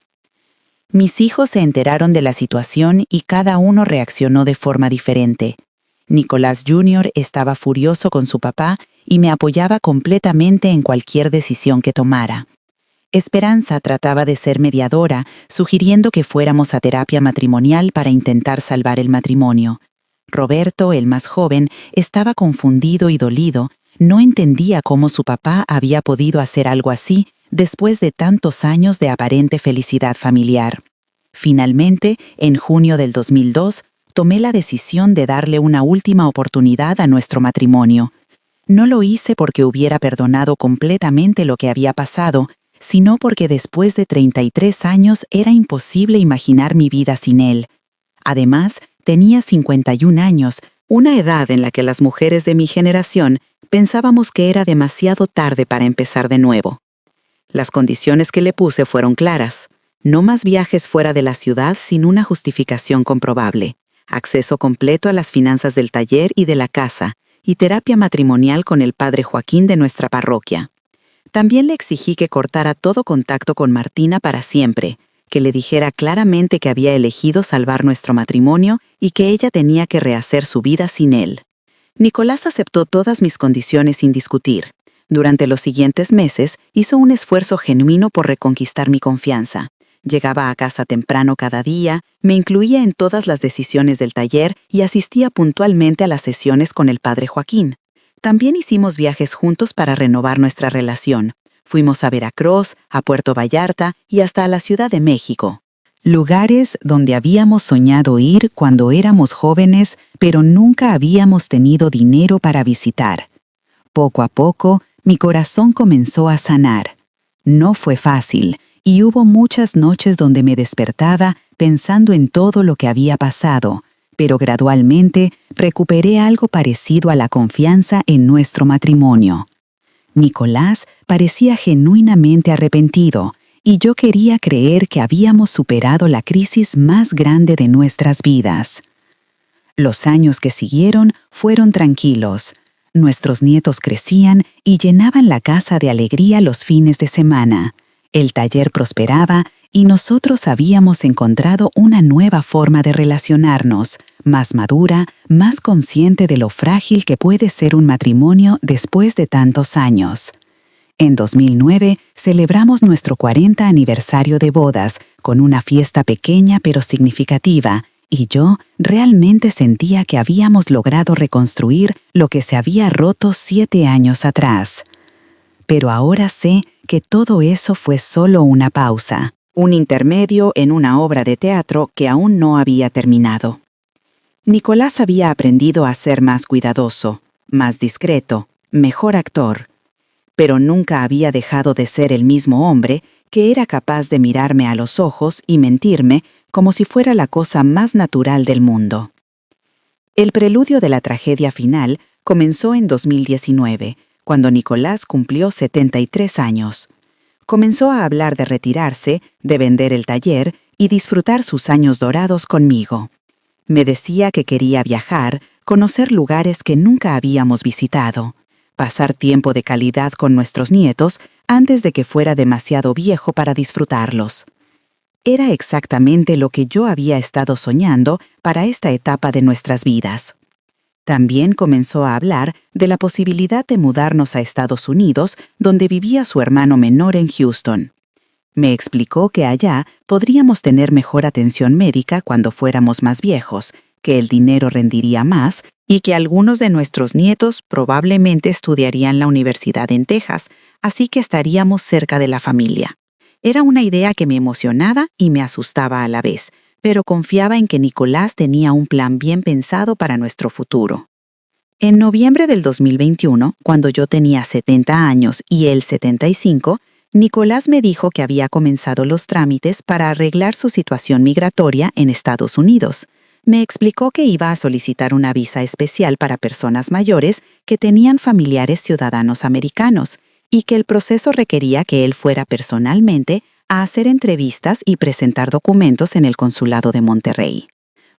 Mis hijos se enteraron de la situación y cada uno reaccionó de forma diferente. Nicolás Jr. estaba furioso con su papá y me apoyaba completamente en cualquier decisión que tomara. Esperanza trataba de ser mediadora, sugiriendo que fuéramos a terapia matrimonial para intentar salvar el matrimonio. Roberto, el más joven, estaba confundido y dolido, no entendía cómo su papá había podido hacer algo así después de tantos años de aparente felicidad familiar. Finalmente, en junio del 2002, tomé la decisión de darle una última oportunidad a nuestro matrimonio. No lo hice porque hubiera perdonado completamente lo que había pasado, sino porque después de 33 años era imposible imaginar mi vida sin él. Además, tenía 51 años, una edad en la que las mujeres de mi generación pensábamos que era demasiado tarde para empezar de nuevo. Las condiciones que le puse fueron claras. No más viajes fuera de la ciudad sin una justificación comprobable, acceso completo a las finanzas del taller y de la casa, y terapia matrimonial con el padre Joaquín de nuestra parroquia. También le exigí que cortara todo contacto con Martina para siempre, que le dijera claramente que había elegido salvar nuestro matrimonio y que ella tenía que rehacer su vida sin él. Nicolás aceptó todas mis condiciones sin discutir. Durante los siguientes meses hizo un esfuerzo genuino por reconquistar mi confianza. Llegaba a casa temprano cada día, me incluía en todas las decisiones del taller y asistía puntualmente a las sesiones con el padre Joaquín. También hicimos viajes juntos para renovar nuestra relación. Fuimos a Veracruz, a Puerto Vallarta y hasta a la Ciudad de México. Lugares donde habíamos soñado ir cuando éramos jóvenes, pero nunca habíamos tenido dinero para visitar. Poco a poco, mi corazón comenzó a sanar. No fue fácil, y hubo muchas noches donde me despertaba pensando en todo lo que había pasado, pero gradualmente recuperé algo parecido a la confianza en nuestro matrimonio. Nicolás parecía genuinamente arrepentido, y yo quería creer que habíamos superado la crisis más grande de nuestras vidas. Los años que siguieron fueron tranquilos. Nuestros nietos crecían y llenaban la casa de alegría los fines de semana. El taller prosperaba y nosotros habíamos encontrado una nueva forma de relacionarnos, más madura, más consciente de lo frágil que puede ser un matrimonio después de tantos años. En 2009 celebramos nuestro 40 aniversario de bodas con una fiesta pequeña pero significativa, y yo realmente sentía que habíamos logrado reconstruir lo que se había roto 7 años atrás. Pero ahora sé que todo eso fue solo una pausa, un intermedio en una obra de teatro que aún no había terminado. Nicolás había aprendido a ser más cuidadoso, más discreto, mejor actor, pero nunca había dejado de ser el mismo hombre que era capaz de mirarme a los ojos y mentirme como si fuera la cosa más natural del mundo. El preludio de la tragedia final comenzó en 2019, cuando Nicolás cumplió 73 años. Comenzó a hablar de retirarse, de vender el taller y disfrutar sus años dorados conmigo. Me decía que quería viajar, conocer lugares que nunca habíamos visitado, pasar tiempo de calidad con nuestros nietos antes de que fuera demasiado viejo para disfrutarlos. Era exactamente lo que yo había estado soñando para esta etapa de nuestras vidas. También comenzó a hablar de la posibilidad de mudarnos a Estados Unidos, donde vivía su hermano menor en Houston. Me explicó que allá podríamos tener mejor atención médica cuando fuéramos más viejos, que el dinero rendiría más y que algunos de nuestros nietos probablemente estudiarían la universidad en Texas, así que estaríamos cerca de la familia. Era una idea que me emocionaba y me asustaba a la vez, pero confiaba en que Nicolás tenía un plan bien pensado para nuestro futuro. En noviembre del 2021, cuando yo tenía 70 años y él 75, Nicolás me dijo que había comenzado los trámites para arreglar su situación migratoria en Estados Unidos. Me explicó que iba a solicitar una visa especial para personas mayores que tenían familiares ciudadanos americanos y que el proceso requería que él fuera personalmente a hacer entrevistas y presentar documentos en el consulado de Monterrey.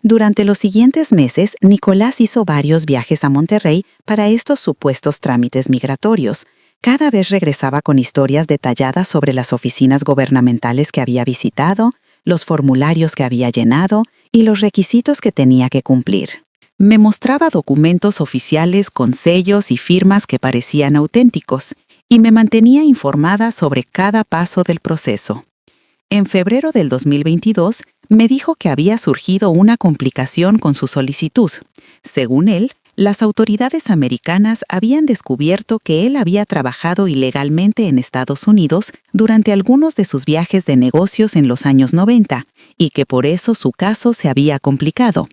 Durante los siguientes meses, Nicolás hizo varios viajes a Monterrey para estos supuestos trámites migratorios. Cada vez regresaba con historias detalladas sobre las oficinas gubernamentales que había visitado, los formularios que había llenado y los requisitos que tenía que cumplir. Me mostraba documentos oficiales con sellos y firmas que parecían auténticos y me mantenía informada sobre cada paso del proceso. En febrero del 2022, me dijo que había surgido una complicación con su solicitud. Según él, las autoridades americanas habían descubierto que él había trabajado ilegalmente en Estados Unidos durante algunos de sus viajes de negocios en los años 90 y que por eso su caso se había complicado.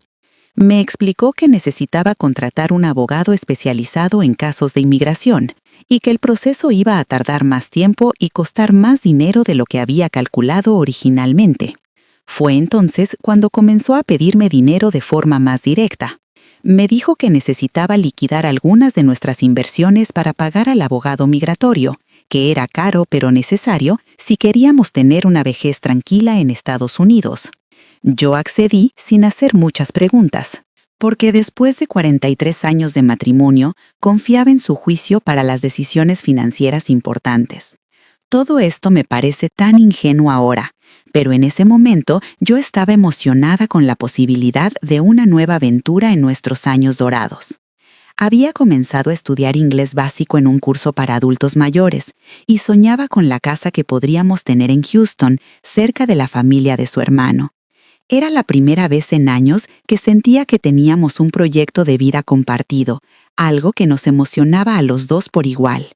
Me explicó que necesitaba contratar un abogado especializado en casos de inmigración. y que el proceso iba a tardar más tiempo y costar más dinero de lo que había calculado originalmente. Fue entonces cuando comenzó a pedirme dinero de forma más directa. Me dijo que necesitaba liquidar algunas de nuestras inversiones para pagar al abogado migratorio, que era caro pero necesario si queríamos tener una vejez tranquila en Estados Unidos. Yo accedí sin hacer muchas preguntas, porque después de 43 años de matrimonio, confiaba en su juicio para las decisiones financieras importantes. Todo esto me parece tan ingenuo ahora, pero en ese momento yo estaba emocionada con la posibilidad de una nueva aventura en nuestros años dorados. Había comenzado a estudiar inglés básico en un curso para adultos mayores y soñaba con la casa que podríamos tener en Houston, cerca de la familia de su hermano. Era la primera vez en años que sentía que teníamos un proyecto de vida compartido, algo que nos emocionaba a los dos por igual.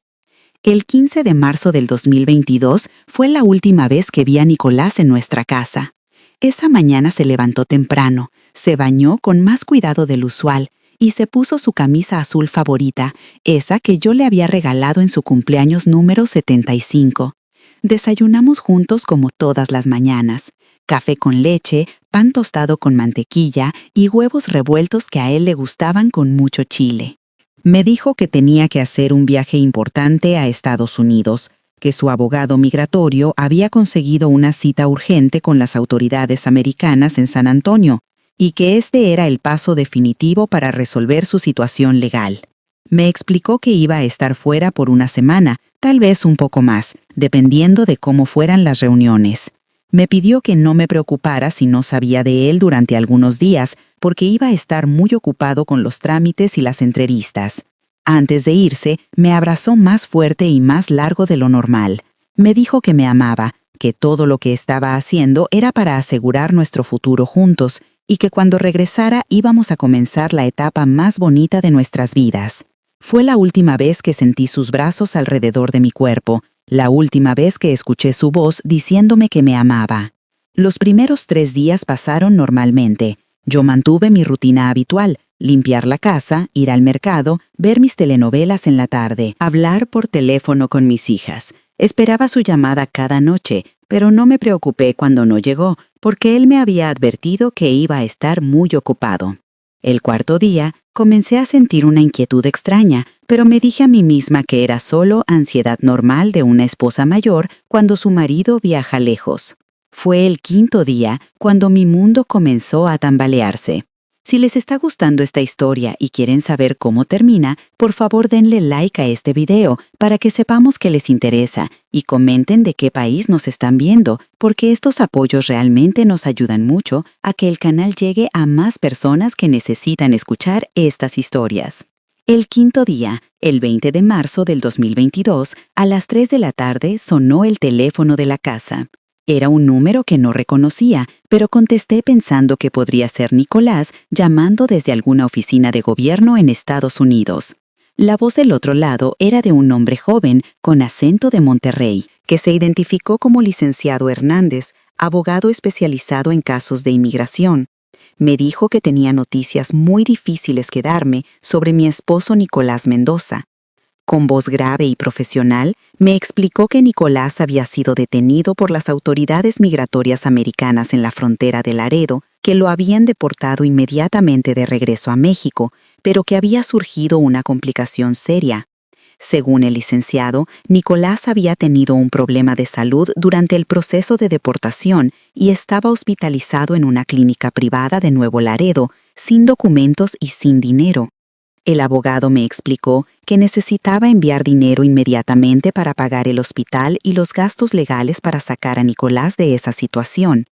El 15 de marzo del 2022 fue la última vez que vi a Nicolás en nuestra casa. Esa mañana se levantó temprano, se bañó con más cuidado del usual y se puso su camisa azul favorita, esa que yo le había regalado en su cumpleaños número 75. Desayunamos juntos como todas las mañanas. Café con leche, pan tostado con mantequilla y huevos revueltos que a él le gustaban con mucho chile. Me dijo que tenía que hacer un viaje importante a Estados Unidos, que su abogado migratorio había conseguido una cita urgente con las autoridades americanas en San Antonio y que este era el paso definitivo para resolver su situación legal. Me explicó que iba a estar fuera por una semana, tal vez un poco más, dependiendo de cómo fueran las reuniones. Me pidió que no me preocupara si no sabía de él durante algunos días, porque iba a estar muy ocupado con los trámites y las entrevistas. Antes de irse, me abrazó más fuerte y más largo de lo normal. Me dijo que me amaba, que todo lo que estaba haciendo era para asegurar nuestro futuro juntos y que cuando regresara íbamos a comenzar la etapa más bonita de nuestras vidas. Fue la última vez que sentí sus brazos alrededor de mi cuerpo, la última vez que escuché su voz diciéndome que me amaba. Los primeros 3 días pasaron normalmente. Yo mantuve mi rutina habitual, limpiar la casa, ir al mercado, ver mis telenovelas en la tarde, hablar por teléfono con mis hijas. Esperaba su llamada cada noche, pero no me preocupé cuando no llegó, porque él me había advertido que iba a estar muy ocupado. El 4.º día, comencé a sentir una inquietud extraña, pero me dije a mí misma que era solo ansiedad normal de una esposa mayor cuando su marido viaja lejos. Fue el 5.º día cuando mi mundo comenzó a tambalearse. Si les está gustando esta historia y quieren saber cómo termina, por favor denle like a este video para que sepamos que les interesa y comenten de qué país nos están viendo, porque estos apoyos realmente nos ayudan mucho a que el canal llegue a más personas que necesitan escuchar estas historias. El 5.º día, el 20 de marzo del 2022, a las 3 de la tarde sonó el teléfono de la casa. Era un número que no reconocía, pero contesté pensando que podría ser Nicolás llamando desde alguna oficina de gobierno en Estados Unidos. La voz del otro lado era de un hombre joven con acento de Monterrey, que se identificó como licenciado Hernández, abogado especializado en casos de inmigración. Me dijo que tenía noticias muy difíciles que darme sobre mi esposo Nicolás Mendoza. Con voz grave y profesional, me explicó que Nicolás había sido detenido por las autoridades migratorias americanas en la frontera de Laredo, que lo habían deportado inmediatamente de regreso a México, pero que había surgido una complicación seria. Según el licenciado, Nicolás había tenido un problema de salud durante el proceso de deportación y estaba hospitalizado en una clínica privada de Nuevo Laredo, sin documentos y sin dinero. El abogado me explicó que necesitaba enviar dinero inmediatamente para pagar el hospital y los gastos legales para sacar a Nicolás de esa situación.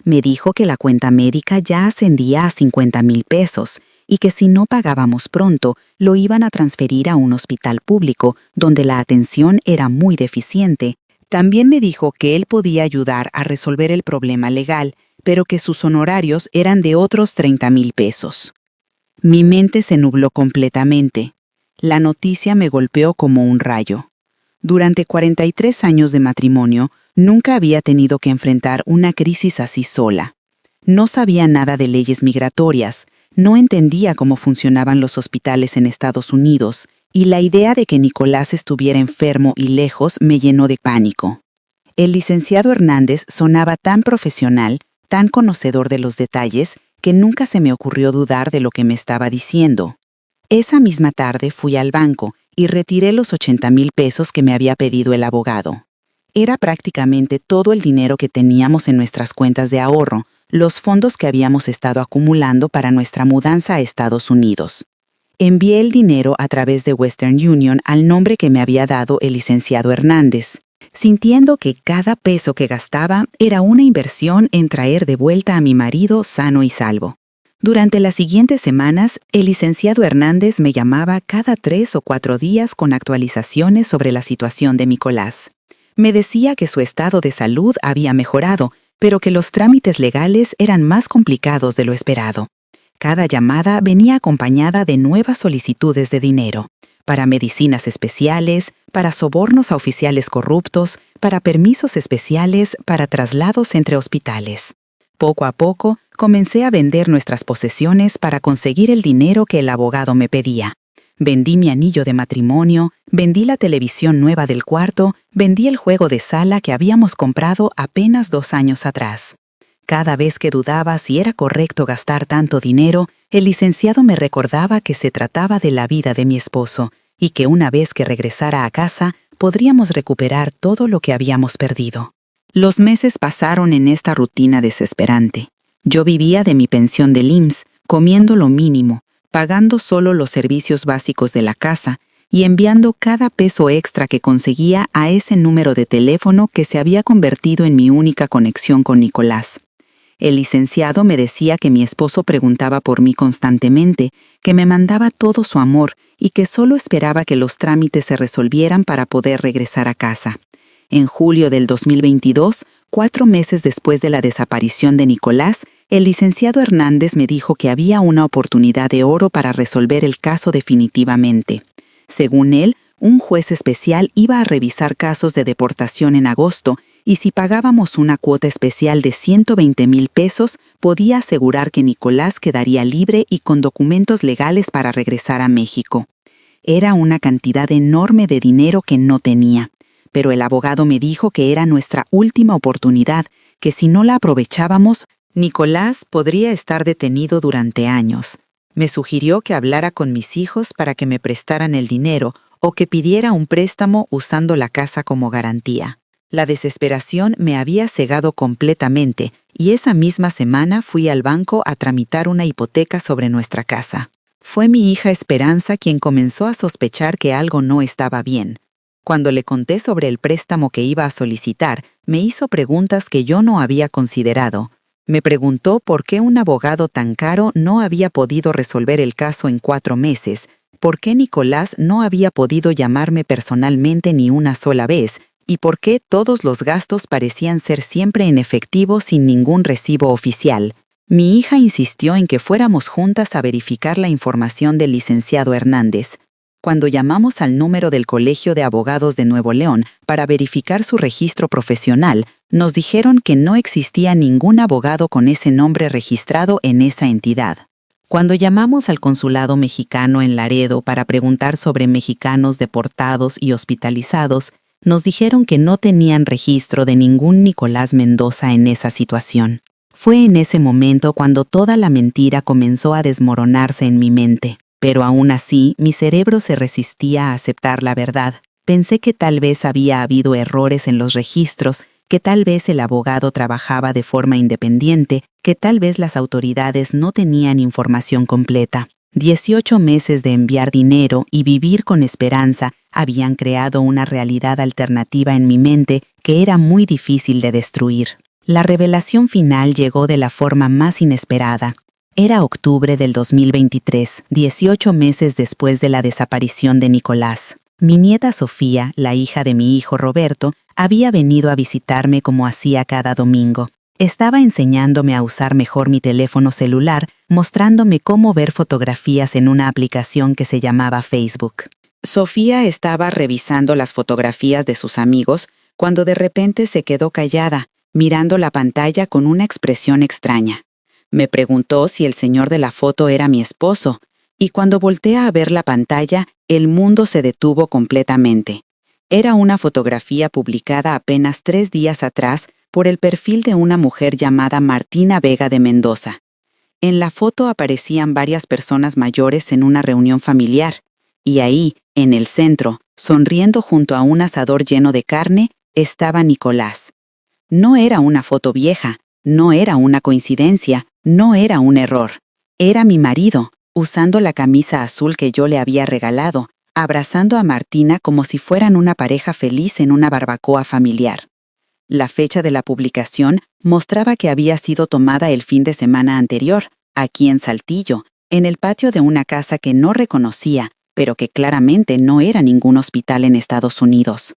Me dijo que la cuenta médica ya ascendía a 50,000 pesos y que si no pagábamos pronto, lo iban a transferir a un hospital público donde la atención era muy deficiente. También me dijo que él podía ayudar a resolver el problema legal, pero que sus honorarios eran de otros 30,000 pesos. Mi mente se nubló completamente. La noticia me golpeó como un rayo. Durante 43 años de matrimonio, nunca había tenido que enfrentar una crisis así sola. No sabía nada de leyes migratorias, no entendía cómo funcionaban los hospitales en Estados Unidos y la idea de que Nicolás estuviera enfermo y lejos me llenó de pánico. El licenciado Hernández sonaba tan profesional, tan conocedor de los detalles, que nunca se me ocurrió dudar de lo que me estaba diciendo. Esa misma tarde fui al banco y retiré los 80,000 pesos que me había pedido el abogado. Era prácticamente todo el dinero que teníamos en nuestras cuentas de ahorro, los fondos que habíamos estado acumulando para nuestra mudanza a Estados Unidos. Envié el dinero a través de Western Union al nombre que me había dado el licenciado Hernández, sintiendo que cada peso que gastaba era una inversión en traer de vuelta a mi marido sano y salvo. Durante las siguientes semanas, el licenciado Hernández me llamaba cada 3 o 4 días con actualizaciones sobre la situación de Nicolás. Me decía que su estado de salud había mejorado, pero que los trámites legales eran más complicados de lo esperado. Cada llamada venía acompañada de nuevas solicitudes de dinero, para medicinas especiales, para sobornos a oficiales corruptos, para permisos especiales, para traslados entre hospitales. Poco a poco, comencé a vender nuestras posesiones para conseguir el dinero que el abogado me pedía. Vendí mi anillo de matrimonio, vendí la televisión nueva del cuarto, vendí el juego de sala que habíamos comprado apenas 2 años atrás. Cada vez que dudaba si era correcto gastar tanto dinero, el licenciado me recordaba que se trataba de la vida de mi esposo y que una vez que regresara a casa, podríamos recuperar todo lo que habíamos perdido. Los meses pasaron en esta rutina desesperante. Yo vivía de mi pensión del IMSS, comiendo lo mínimo, pagando solo los servicios básicos de la casa y enviando cada peso extra que conseguía a ese número de teléfono que se había convertido en mi única conexión con Nicolás. El licenciado me decía que mi esposo preguntaba por mí constantemente, que me mandaba todo su amor y que solo esperaba que los trámites se resolvieran para poder regresar a casa. En julio del 2022, 4 meses después de la desaparición de Nicolás, el licenciado Hernández me dijo que había una oportunidad de oro para resolver el caso definitivamente. Según él, un juez especial iba a revisar casos de deportación en agosto y si pagábamos una cuota especial de 120,000 pesos, podía asegurar que Nicolás quedaría libre y con documentos legales para regresar a México. Era una cantidad enorme de dinero que no tenía, pero el abogado me dijo que era nuestra última oportunidad, que si no la aprovechábamos, Nicolás podría estar detenido durante años. Me sugirió que hablara con mis hijos para que me prestaran el dinero o que pidiera un préstamo usando la casa como garantía. La desesperación me había cegado completamente y esa misma semana fui al banco a tramitar una hipoteca sobre nuestra casa. Fue mi hija Esperanza quien comenzó a sospechar que algo no estaba bien. Cuando le conté sobre el préstamo que iba a solicitar, me hizo preguntas que yo no había considerado. Me preguntó por qué un abogado tan caro no había podido resolver el caso en 4 meses, por qué Nicolás no había podido llamarme personalmente ni una sola vez, y por qué todos los gastos parecían ser siempre en efectivo sin ningún recibo oficial. Mi hija insistió en que fuéramos juntas a verificar la información del licenciado Hernández. Cuando llamamos al número del Colegio de Abogados de Nuevo León para verificar su registro profesional, nos dijeron que no existía ningún abogado con ese nombre registrado en esa entidad. Cuando llamamos al consulado mexicano en Laredo para preguntar sobre mexicanos deportados y hospitalizados, nos dijeron que no tenían registro de ningún Nicolás Mendoza en esa situación. Fue en ese momento cuando toda la mentira comenzó a desmoronarse en mi mente. Pero aún así, mi cerebro se resistía a aceptar la verdad. Pensé que tal vez había habido errores en los registros, que tal vez el abogado trabajaba de forma independiente, que tal vez las autoridades no tenían información completa. 18 meses de enviar dinero y vivir con esperanza habían creado una realidad alternativa en mi mente que era muy difícil de destruir. La revelación final llegó de la forma más inesperada. Era octubre del 2023, 18 meses después de la desaparición de Nicolás. Mi nieta Sofía, la hija de mi hijo Roberto, había venido a visitarme como hacía cada domingo. Estaba enseñándome a usar mejor mi teléfono celular, mostrándome cómo ver fotografías en una aplicación que se llamaba Facebook. Sofía estaba revisando las fotografías de sus amigos cuando de repente se quedó callada, mirando la pantalla con una expresión extraña. Me preguntó si el señor de la foto era mi esposo, y cuando volteé a ver la pantalla, el mundo se detuvo completamente. Era una fotografía publicada apenas 3 días atrás por el perfil de una mujer llamada Martina Vega de Mendoza. En la foto aparecían varias personas mayores en una reunión familiar, y ahí, en el centro, sonriendo junto a un asador lleno de carne, estaba Nicolás. No era una foto vieja, no era una coincidencia, no era un error. Era mi marido, usando la camisa azul que yo le había regalado, abrazando a Martina como si fueran una pareja feliz en una barbacoa familiar. La fecha de la publicación mostraba que había sido tomada el fin de semana anterior, aquí en Saltillo, en el patio de una casa que no reconocía, pero que claramente no era ningún hospital en Estados Unidos.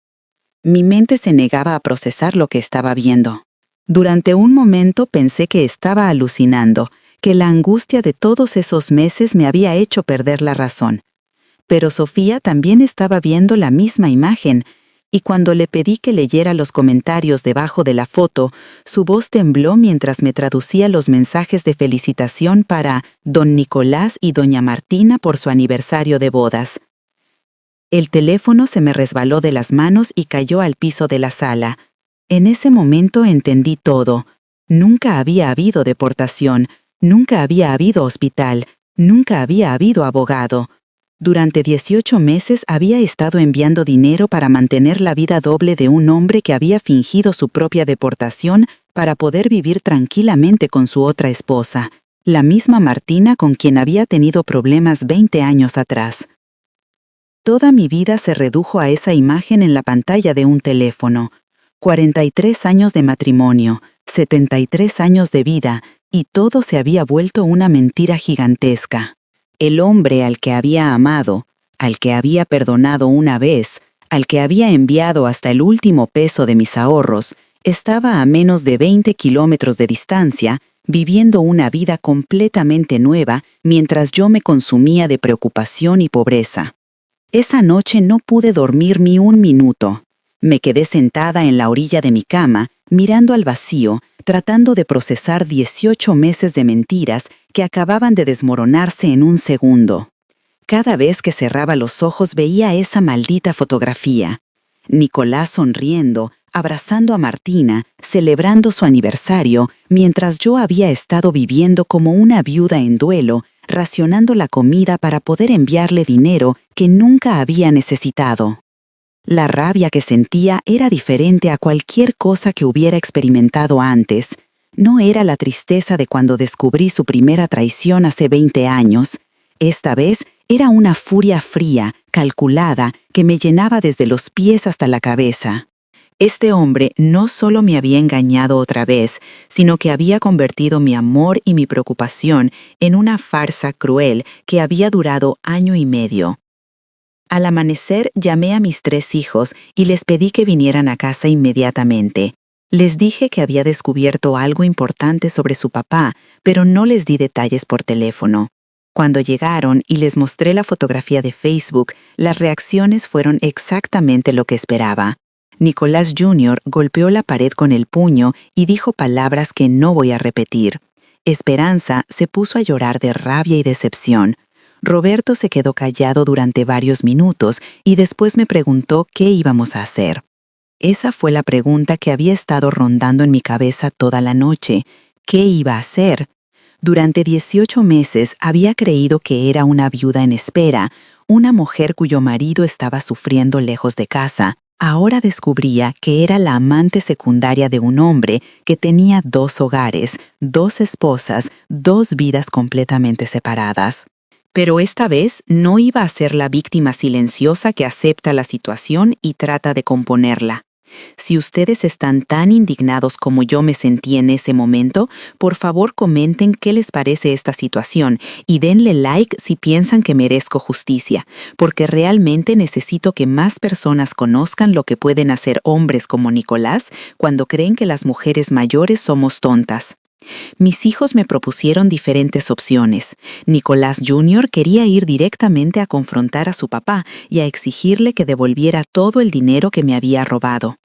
Mi mente se negaba a procesar lo que estaba viendo. Durante un momento pensé que estaba alucinando, que la angustia de todos esos meses me había hecho perder la razón. Pero Sofía también estaba viendo la misma imagen, y cuando le pedí que leyera los comentarios debajo de la foto, su voz tembló mientras me traducía los mensajes de felicitación para don Nicolás y doña Martina por su aniversario de bodas. El teléfono se me resbaló de las manos y cayó al piso de la sala. En ese momento entendí todo. Nunca había habido deportación, nunca había habido hospital, nunca había habido abogado. Durante 18 meses había estado enviando dinero para mantener la vida doble de un hombre que había fingido su propia deportación para poder vivir tranquilamente con su otra esposa, la misma Martina con quien había tenido problemas 20 años atrás. Toda mi vida se redujo a esa imagen en la pantalla de un teléfono. 43 años de matrimonio, 73 años de vida, y todo se había vuelto una mentira gigantesca. El hombre al que había amado, al que había perdonado una vez, al que había enviado hasta el último peso de mis ahorros, estaba a menos de 20 kilómetros de distancia, viviendo una vida completamente nueva mientras yo me consumía de preocupación y pobreza. Esa noche no pude dormir ni un minuto. Me quedé sentada en la orilla de mi cama, mirando al vacío, tratando de procesar 18 meses de mentiras que acababan de desmoronarse en un segundo. Cada vez que cerraba los ojos veía esa maldita fotografía. Nicolás sonriendo, abrazando a Martina, celebrando su aniversario, mientras yo había estado viviendo como una viuda en duelo, racionando la comida para poder enviarle dinero que nunca había necesitado. La rabia que sentía era diferente a cualquier cosa que hubiera experimentado antes. No era la tristeza de cuando descubrí su primera traición hace 20 años. Esta vez era una furia fría, calculada, que me llenaba desde los pies hasta la cabeza. Este hombre no solo me había engañado otra vez, sino que había convertido mi amor y mi preocupación en una farsa cruel que había durado 1 año y medio. Al amanecer llamé a mis 3 hijos y les pedí que vinieran a casa inmediatamente. Les dije que había descubierto algo importante sobre su papá, pero no les di detalles por teléfono. Cuando llegaron y les mostré la fotografía de Facebook, las reacciones fueron exactamente lo que esperaba. Nicolás Jr. golpeó la pared con el puño y dijo palabras que no voy a repetir. Esperanza se puso a llorar de rabia y decepción. Roberto se quedó callado durante varios minutos y después me preguntó qué íbamos a hacer. Esa fue la pregunta que había estado rondando en mi cabeza toda la noche. ¿Qué iba a hacer? Durante 18 meses había creído que era una viuda en espera, una mujer cuyo marido estaba sufriendo lejos de casa. Ahora descubría que era la amante secundaria de un hombre que tenía 2 hogares, 2 esposas, 2 vidas completamente separadas. Pero esta vez no iba a ser la víctima silenciosa que acepta la situación y trata de componerla. Si ustedes están tan indignados como yo me sentí en ese momento, por favor comenten qué les parece esta situación y denle like si piensan que merezco justicia, porque realmente necesito que más personas conozcan lo que pueden hacer hombres como Nicolás cuando creen que las mujeres mayores somos tontas. Mis hijos me propusieron diferentes opciones. Nicolás Jr. quería ir directamente a confrontar a su papá y a exigirle que devolviera todo el dinero que me había robado.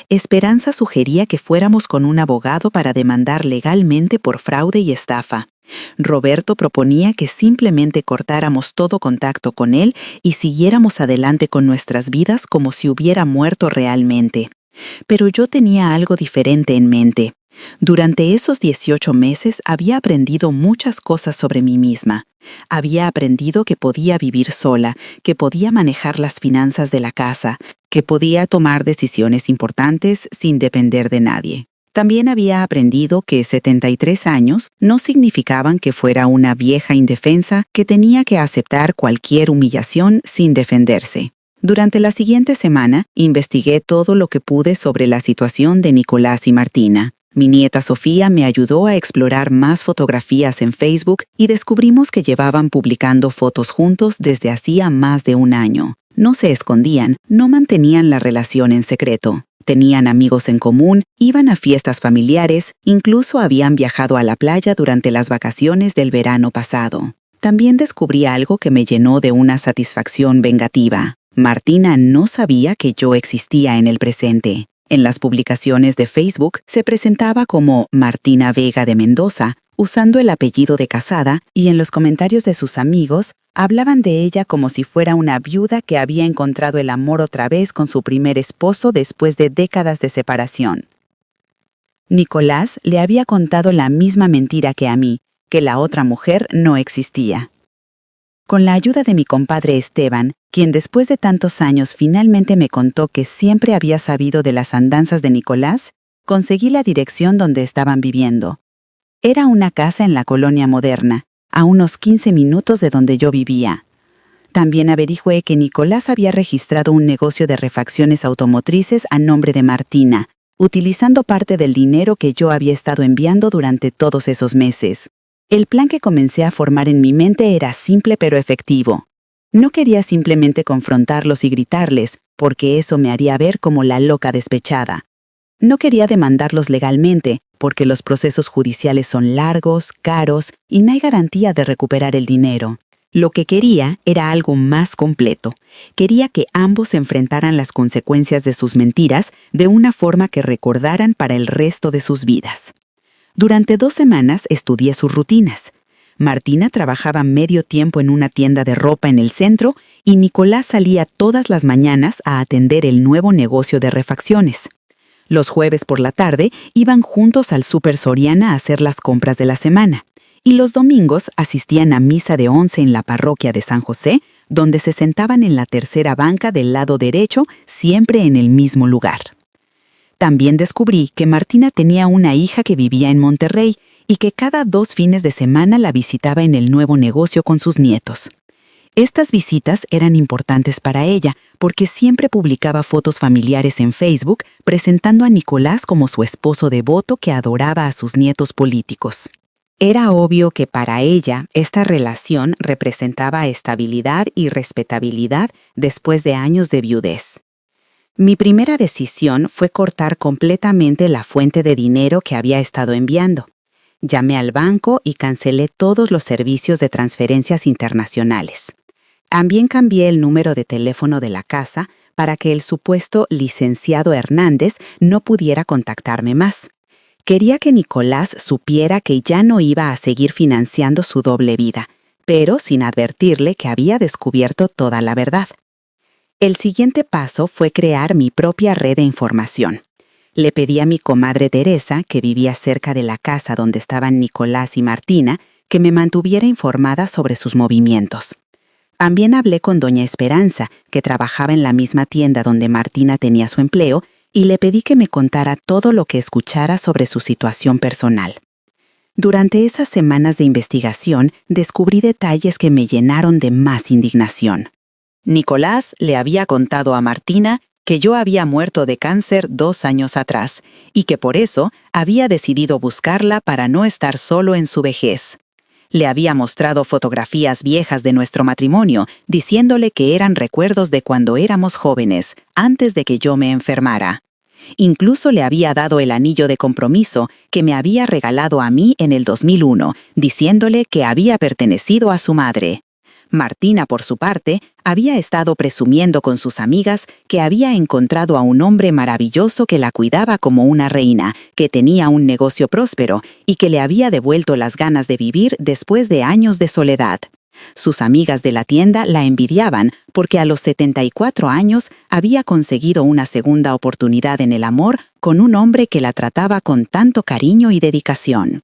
Esperanza sugería que fuéramos con un abogado para demandar legalmente por fraude y estafa. Roberto proponía que simplemente cortáramos todo contacto con él y siguiéramos adelante con nuestras vidas como si hubiera muerto realmente. Pero yo tenía algo diferente en mente. Durante esos 18 meses había aprendido muchas cosas sobre mí misma. Había aprendido que podía vivir sola, que podía manejar las finanzas de la casa, que podía tomar decisiones importantes sin depender de nadie. También había aprendido que 73 años no significaban que fuera una vieja indefensa que tenía que aceptar cualquier humillación sin defenderse. Durante la siguiente semana, investigué todo lo que pude sobre la situación de Nicolás y Martina. Mi nieta Sofía me ayudó a explorar más fotografías en Facebook y descubrimos que llevaban publicando fotos juntos desde hacía más de un año. No se escondían, no mantenían la relación en secreto. Tenían amigos en común, iban a fiestas familiares, incluso habían viajado a la playa durante las vacaciones del verano pasado. También descubrí algo que me llenó de una satisfacción vengativa. Martina no sabía que yo existía en el presente. En las publicaciones de Facebook se presentaba como Martina Vega de Mendoza, usando el apellido de casada, y en los comentarios de sus amigos hablaban de ella como si fuera una viuda que había encontrado el amor otra vez con su primer esposo después de décadas de separación. Nicolás le había contado la misma mentira que a mí, que la otra mujer no existía. Con la ayuda de mi compadre Esteban, quien después de tantos años finalmente me contó que siempre había sabido de las andanzas de Nicolás, conseguí la dirección donde estaban viviendo. Era una casa en la Colonia Moderna, a unos 15 minutos de donde yo vivía. También averigüé que Nicolás había registrado un negocio de refacciones automotrices a nombre de Martina, utilizando parte del dinero que yo había estado enviando durante todos esos meses. El plan que comencé a formar en mi mente era simple pero efectivo. No quería simplemente confrontarlos y gritarles, porque eso me haría ver como la loca despechada. No quería demandarlos legalmente, porque los procesos judiciales son largos, caros y no hay garantía de recuperar el dinero. Lo que quería era algo más completo. Quería que ambos enfrentaran las consecuencias de sus mentiras de una forma que recordaran para el resto de sus vidas. Durante 2 semanas estudié sus rutinas. Martina trabajaba medio tiempo en una tienda de ropa en el centro y Nicolás salía todas las mañanas a atender el nuevo negocio de refacciones. Los jueves por la tarde iban juntos al Súper Soriana a hacer las compras de la semana y los domingos asistían a misa de 11 en la parroquia de San José, donde se sentaban en la tercera banca del lado derecho, siempre en el mismo lugar. También descubrí que Martina tenía una hija que vivía en Monterrey y que cada 2 fines de semana la visitaba en el nuevo negocio con sus nietos. Estas visitas eran importantes para ella porque siempre publicaba fotos familiares en Facebook presentando a Nicolás como su esposo devoto que adoraba a sus nietos políticos. Era obvio que para ella esta relación representaba estabilidad y respetabilidad después de años de viudez. Mi primera decisión fue cortar completamente la fuente de dinero que había estado enviando. Llamé al banco y cancelé todos los servicios de transferencias internacionales. También cambié el número de teléfono de la casa para que el supuesto licenciado Hernández no pudiera contactarme más. Quería que Nicolás supiera que ya no iba a seguir financiando su doble vida, pero sin advertirle que había descubierto toda la verdad. El siguiente paso fue crear mi propia red de información. Le pedí a mi comadre Teresa, que vivía cerca de la casa donde estaban Nicolás y Martina, que me mantuviera informada sobre sus movimientos. También hablé con doña Esperanza, que trabajaba en la misma tienda donde Martina tenía su empleo, y le pedí que me contara todo lo que escuchara sobre su situación personal. Durante esas semanas de investigación, descubrí detalles que me llenaron de más indignación. Nicolás le había contado a Martina que yo había muerto de cáncer 2 años atrás y que por eso había decidido buscarla para no estar solo en su vejez. Le había mostrado fotografías viejas de nuestro matrimonio, diciéndole que eran recuerdos de cuando éramos jóvenes, antes de que yo me enfermara. Incluso le había dado el anillo de compromiso que me había regalado a mí en el 2001, diciéndole que había pertenecido a su madre. Martina, por su parte, había estado presumiendo con sus amigas que había encontrado a un hombre maravilloso que la cuidaba como una reina, que tenía un negocio próspero y que le había devuelto las ganas de vivir después de años de soledad. Sus amigas de la tienda la envidiaban porque a los 74 años había conseguido una segunda oportunidad en el amor con un hombre que la trataba con tanto cariño y dedicación.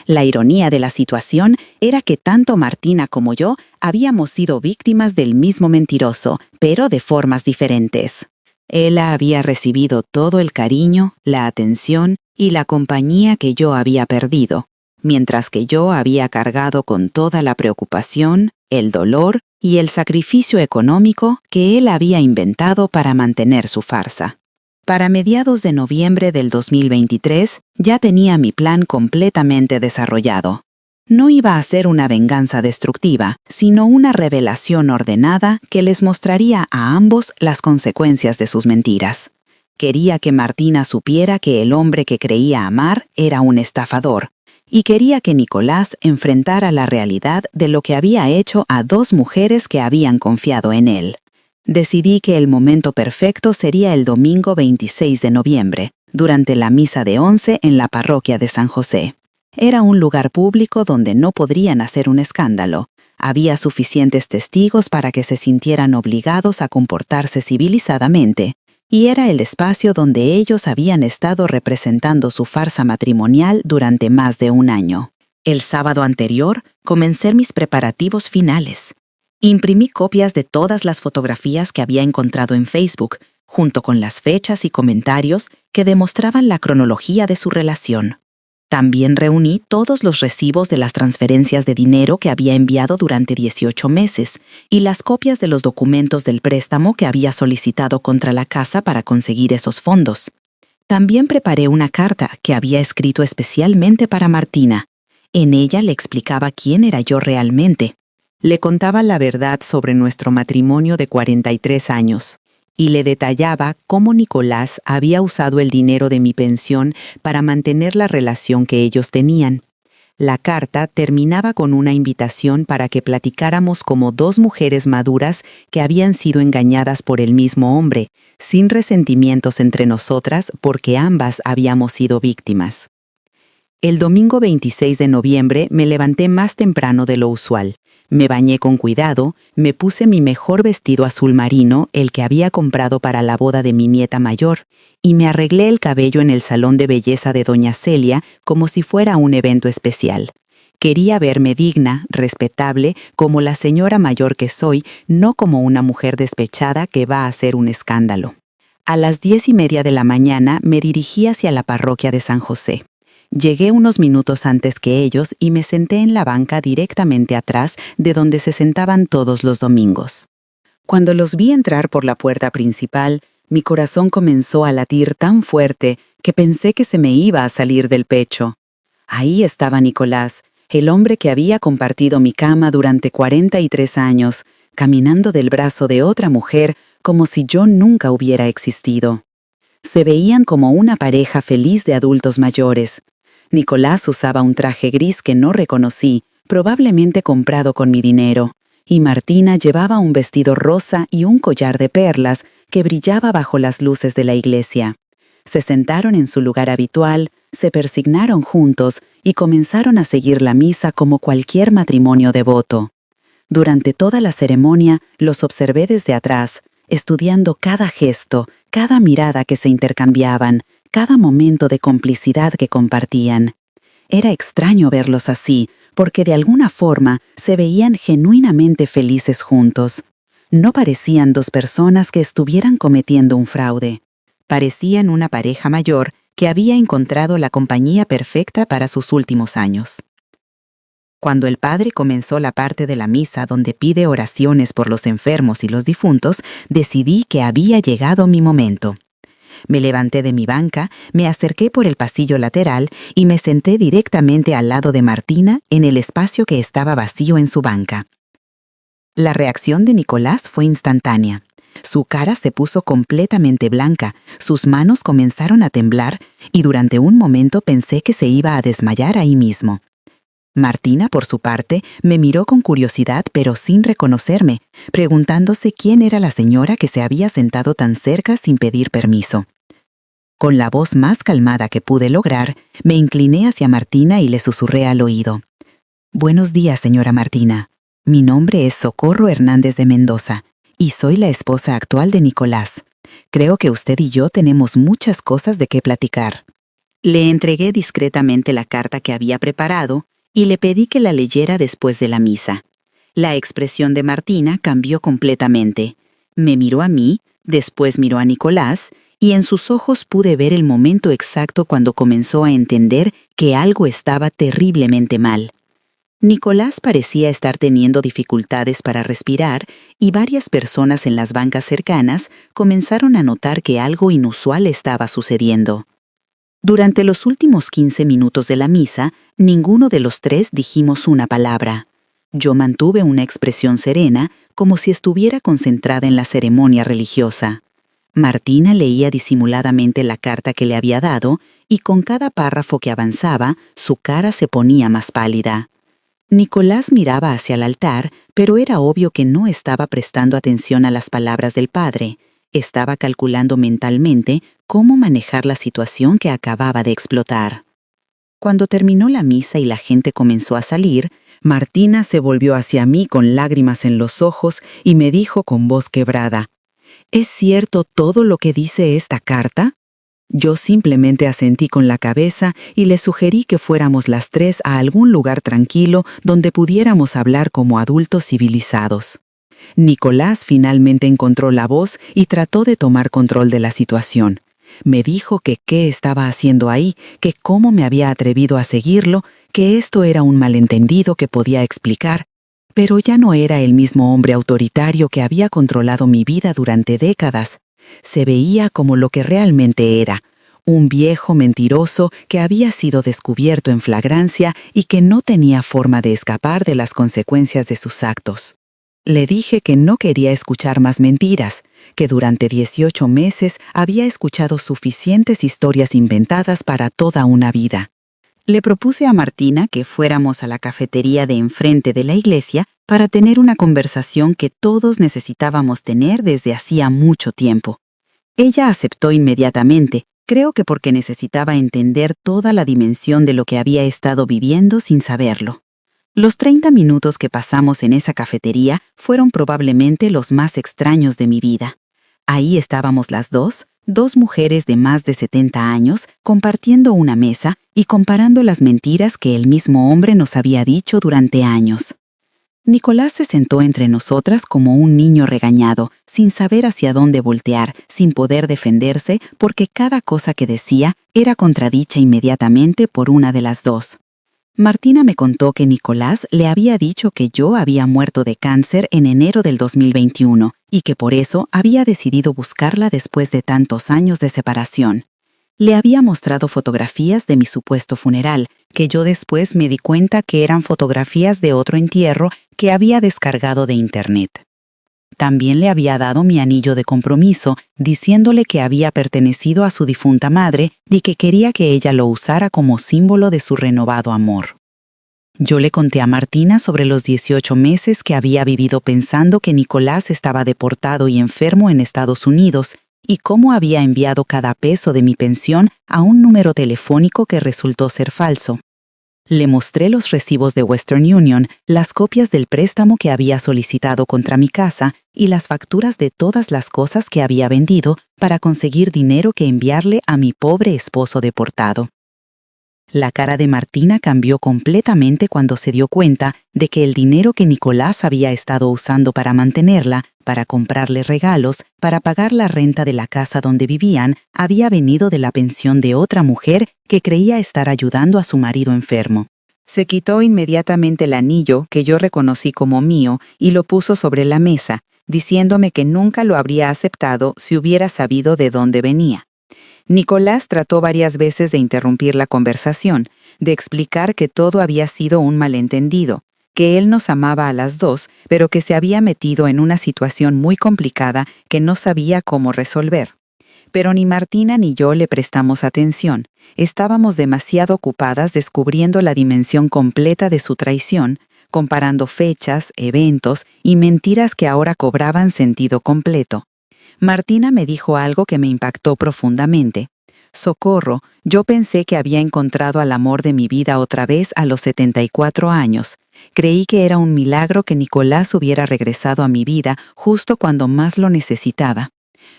La ironía de la situación era que tanto Martina como yo habíamos sido víctimas del mismo mentiroso, pero de formas diferentes. Ella había recibido todo el cariño, la atención y la compañía que yo había perdido, mientras que yo había cargado con toda la preocupación, el dolor y el sacrificio económico que él había inventado para mantener su farsa. Para mediados de noviembre del 2023 ya tenía mi plan completamente desarrollado. No iba a ser una venganza destructiva, sino una revelación ordenada que les mostraría a ambos las consecuencias de sus mentiras. Quería que Martina supiera que el hombre que creía amar era un estafador, y quería que Nicolás enfrentara la realidad de lo que había hecho a dos mujeres que habían confiado en él. Decidí que el momento perfecto sería el domingo 26 de noviembre, durante la misa de 11 en la parroquia de San José. Era un lugar público donde no podrían hacer un escándalo. Había suficientes testigos para que se sintieran obligados a comportarse civilizadamente, y era el espacio donde ellos habían estado representando su farsa matrimonial durante más de un año. El sábado anterior comencé mis preparativos finales. Imprimí copias de todas las fotografías que había encontrado en Facebook, junto con las fechas y comentarios que demostraban la cronología de su relación. También reuní todos los recibos de las transferencias de dinero que había enviado durante 18 meses y las copias de los documentos del préstamo que había solicitado contra la casa para conseguir esos fondos. También preparé una carta que había escrito especialmente para Martina. En ella le explicaba quién era yo realmente. Le contaba la verdad sobre nuestro matrimonio de 43 años y le detallaba cómo Nicolás había usado el dinero de mi pensión para mantener la relación que ellos tenían. La carta terminaba con una invitación para que platicáramos como dos mujeres maduras que habían sido engañadas por el mismo hombre, sin resentimientos entre nosotras porque ambas habíamos sido víctimas. El domingo 26 de noviembre me levanté más temprano de lo usual. Me bañé con cuidado, me puse mi mejor vestido azul marino, el que había comprado para la boda de mi nieta mayor, y me arreglé el cabello en el salón de belleza de doña Celia como si fuera un evento especial. Quería verme digna, respetable, como la señora mayor que soy, no como una mujer despechada que va a hacer un escándalo. A las 10:30 de la mañana me dirigí hacia la parroquia de San José. Llegué unos minutos antes que ellos y me senté en la banca directamente atrás de donde se sentaban todos los domingos. Cuando los vi entrar por la puerta principal, mi corazón comenzó a latir tan fuerte que pensé que se me iba a salir del pecho. Ahí estaba Nicolás, el hombre que había compartido mi cama durante 43 años, caminando del brazo de otra mujer como si yo nunca hubiera existido. Se veían como una pareja feliz de adultos mayores. Nicolás usaba un traje gris que no reconocí, probablemente comprado con mi dinero, y Martina llevaba un vestido rosa y un collar de perlas que brillaba bajo las luces de la iglesia. Se sentaron en su lugar habitual, se persignaron juntos y comenzaron a seguir la misa como cualquier matrimonio devoto. Durante toda la ceremonia los observé desde atrás, estudiando cada gesto, cada mirada que se intercambiaban, cada momento de complicidad que compartían. Era extraño verlos así, porque de alguna forma se veían genuinamente felices juntos. No parecían dos personas que estuvieran cometiendo un fraude. Parecían una pareja mayor que había encontrado la compañía perfecta para sus últimos años. Cuando el padre comenzó la parte de la misa donde pide oraciones por los enfermos y los difuntos, decidí que había llegado mi momento. Me levanté de mi banca, me acerqué por el pasillo lateral y me senté directamente al lado de Martina en el espacio que estaba vacío en su banca. La reacción de Nicolás fue instantánea. Su cara se puso completamente blanca, sus manos comenzaron a temblar y durante un momento pensé que se iba a desmayar ahí mismo. Martina, por su parte, me miró con curiosidad pero sin reconocerme, preguntándose quién era la señora que se había sentado tan cerca sin pedir permiso. Con la voz más calmada que pude lograr, me incliné hacia Martina y le susurré al oído. «Buenos días, señora Martina. Mi nombre es Socorro Hernández de Mendoza y soy la esposa actual de Nicolás. Creo que usted y yo tenemos muchas cosas de qué platicar». Le entregué discretamente la carta que había preparado y le pedí que la leyera después de la misa. La expresión de Martina cambió completamente. Me miró a mí, después miró a Nicolás, y en sus ojos pude ver el momento exacto cuando comenzó a entender que algo estaba terriblemente mal. Nicolás parecía estar teniendo dificultades para respirar y varias personas en las bancas cercanas comenzaron a notar que algo inusual estaba sucediendo. Durante los últimos 15 minutos de la misa, ninguno de los tres dijimos una palabra. Yo mantuve una expresión serena, como si estuviera concentrada en la ceremonia religiosa. Martina leía disimuladamente la carta que le había dado y con cada párrafo que avanzaba, su cara se ponía más pálida. Nicolás miraba hacia el altar, pero era obvio que no estaba prestando atención a las palabras del padre. Estaba calculando mentalmente cómo manejar la situación que acababa de explotar. Cuando terminó la misa y la gente comenzó a salir, Martina se volvió hacia mí con lágrimas en los ojos y me dijo con voz quebrada, «¿Es cierto todo lo que dice esta carta?». Yo simplemente asentí con la cabeza y le sugerí que fuéramos las tres a algún lugar tranquilo donde pudiéramos hablar como adultos civilizados. Nicolás finalmente encontró la voz y trató de tomar control de la situación. Me dijo que qué estaba haciendo ahí, que cómo me había atrevido a seguirlo, que esto era un malentendido que podía explicar, pero ya no era el mismo hombre autoritario que había controlado mi vida durante décadas. Se veía como lo que realmente era, un viejo mentiroso que había sido descubierto en flagrancia y que no tenía forma de escapar de las consecuencias de sus actos. Le dije que no quería escuchar más mentiras, que durante 18 meses había escuchado suficientes historias inventadas para toda una vida. Le propuse a Martina que fuéramos a la cafetería de enfrente de la iglesia para tener una conversación que todos necesitábamos tener desde hacía mucho tiempo. Ella aceptó inmediatamente, creo que porque necesitaba entender toda la dimensión de lo que había estado viviendo sin saberlo. Los 30 minutos que pasamos en esa cafetería fueron probablemente los más extraños de mi vida. Ahí estábamos las dos mujeres de más de 70 años, compartiendo una mesa y comparando las mentiras que el mismo hombre nos había dicho durante años. Nicolás se sentó entre nosotras como un niño regañado, sin saber hacia dónde voltear, sin poder defenderse, porque cada cosa que decía era contradicha inmediatamente por una de las dos. Martina me contó que Nicolás le había dicho que yo había muerto de cáncer en enero del 2021 y que por eso había decidido buscarla después de tantos años de separación. Le había mostrado fotografías de mi supuesto funeral, que yo después me di cuenta que eran fotografías de otro entierro que había descargado de internet. También le había dado mi anillo de compromiso, diciéndole que había pertenecido a su difunta madre y que quería que ella lo usara como símbolo de su renovado amor. Yo le conté a Martina sobre los 18 meses que había vivido pensando que Nicolás estaba deportado y enfermo en Estados Unidos y cómo había enviado cada peso de mi pensión a un número telefónico que resultó ser falso. Le mostré los recibos de Western Union, las copias del préstamo que había solicitado contra mi casa y las facturas de todas las cosas que había vendido para conseguir dinero que enviarle a mi pobre esposo deportado. La cara de Martina cambió completamente cuando se dio cuenta de que el dinero que Nicolás había estado usando para mantenerla, para comprarle regalos, para pagar la renta de la casa donde vivían, había venido de la pensión de otra mujer que creía estar ayudando a su marido enfermo. Se quitó inmediatamente el anillo que yo reconocí como mío y lo puso sobre la mesa, diciéndome que nunca lo habría aceptado si hubiera sabido de dónde venía. Nicolás trató varias veces de interrumpir la conversación, de explicar que todo había sido un malentendido, que él nos amaba a las dos, pero que se había metido en una situación muy complicada que no sabía cómo resolver. Pero ni Martina ni yo le prestamos atención. Estábamos demasiado ocupadas descubriendo la dimensión completa de su traición, comparando fechas, eventos y mentiras que ahora cobraban sentido completo. Martina me dijo algo que me impactó profundamente. Socorro, yo pensé que había encontrado al amor de mi vida otra vez a los 74 años. Creí que era un milagro que Nicolás hubiera regresado a mi vida justo cuando más lo necesitaba.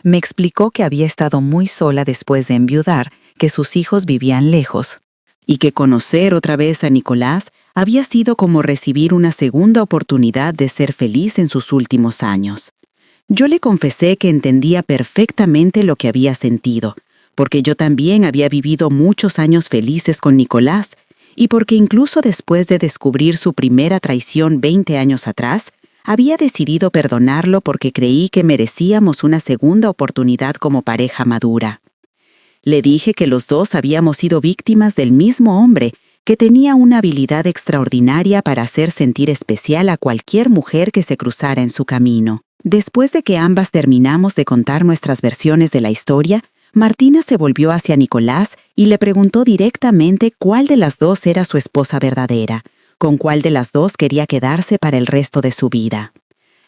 Me explicó que había estado muy sola después de enviudar, que sus hijos vivían lejos, y que conocer otra vez a Nicolás había sido como recibir una segunda oportunidad de ser feliz en sus últimos años. Yo le confesé que entendía perfectamente lo que había sentido, porque yo también había vivido muchos años felices con Nicolás, y porque incluso después de descubrir su primera traición 20 años atrás, había decidido perdonarlo porque creí que merecíamos una segunda oportunidad como pareja madura. Le dije que los dos habíamos sido víctimas del mismo hombre, que tenía una habilidad extraordinaria para hacer sentir especial a cualquier mujer que se cruzara en su camino. Después de que ambas terminamos de contar nuestras versiones de la historia, Martina se volvió hacia Nicolás y le preguntó directamente cuál de las dos era su esposa verdadera, con cuál de las dos quería quedarse para el resto de su vida.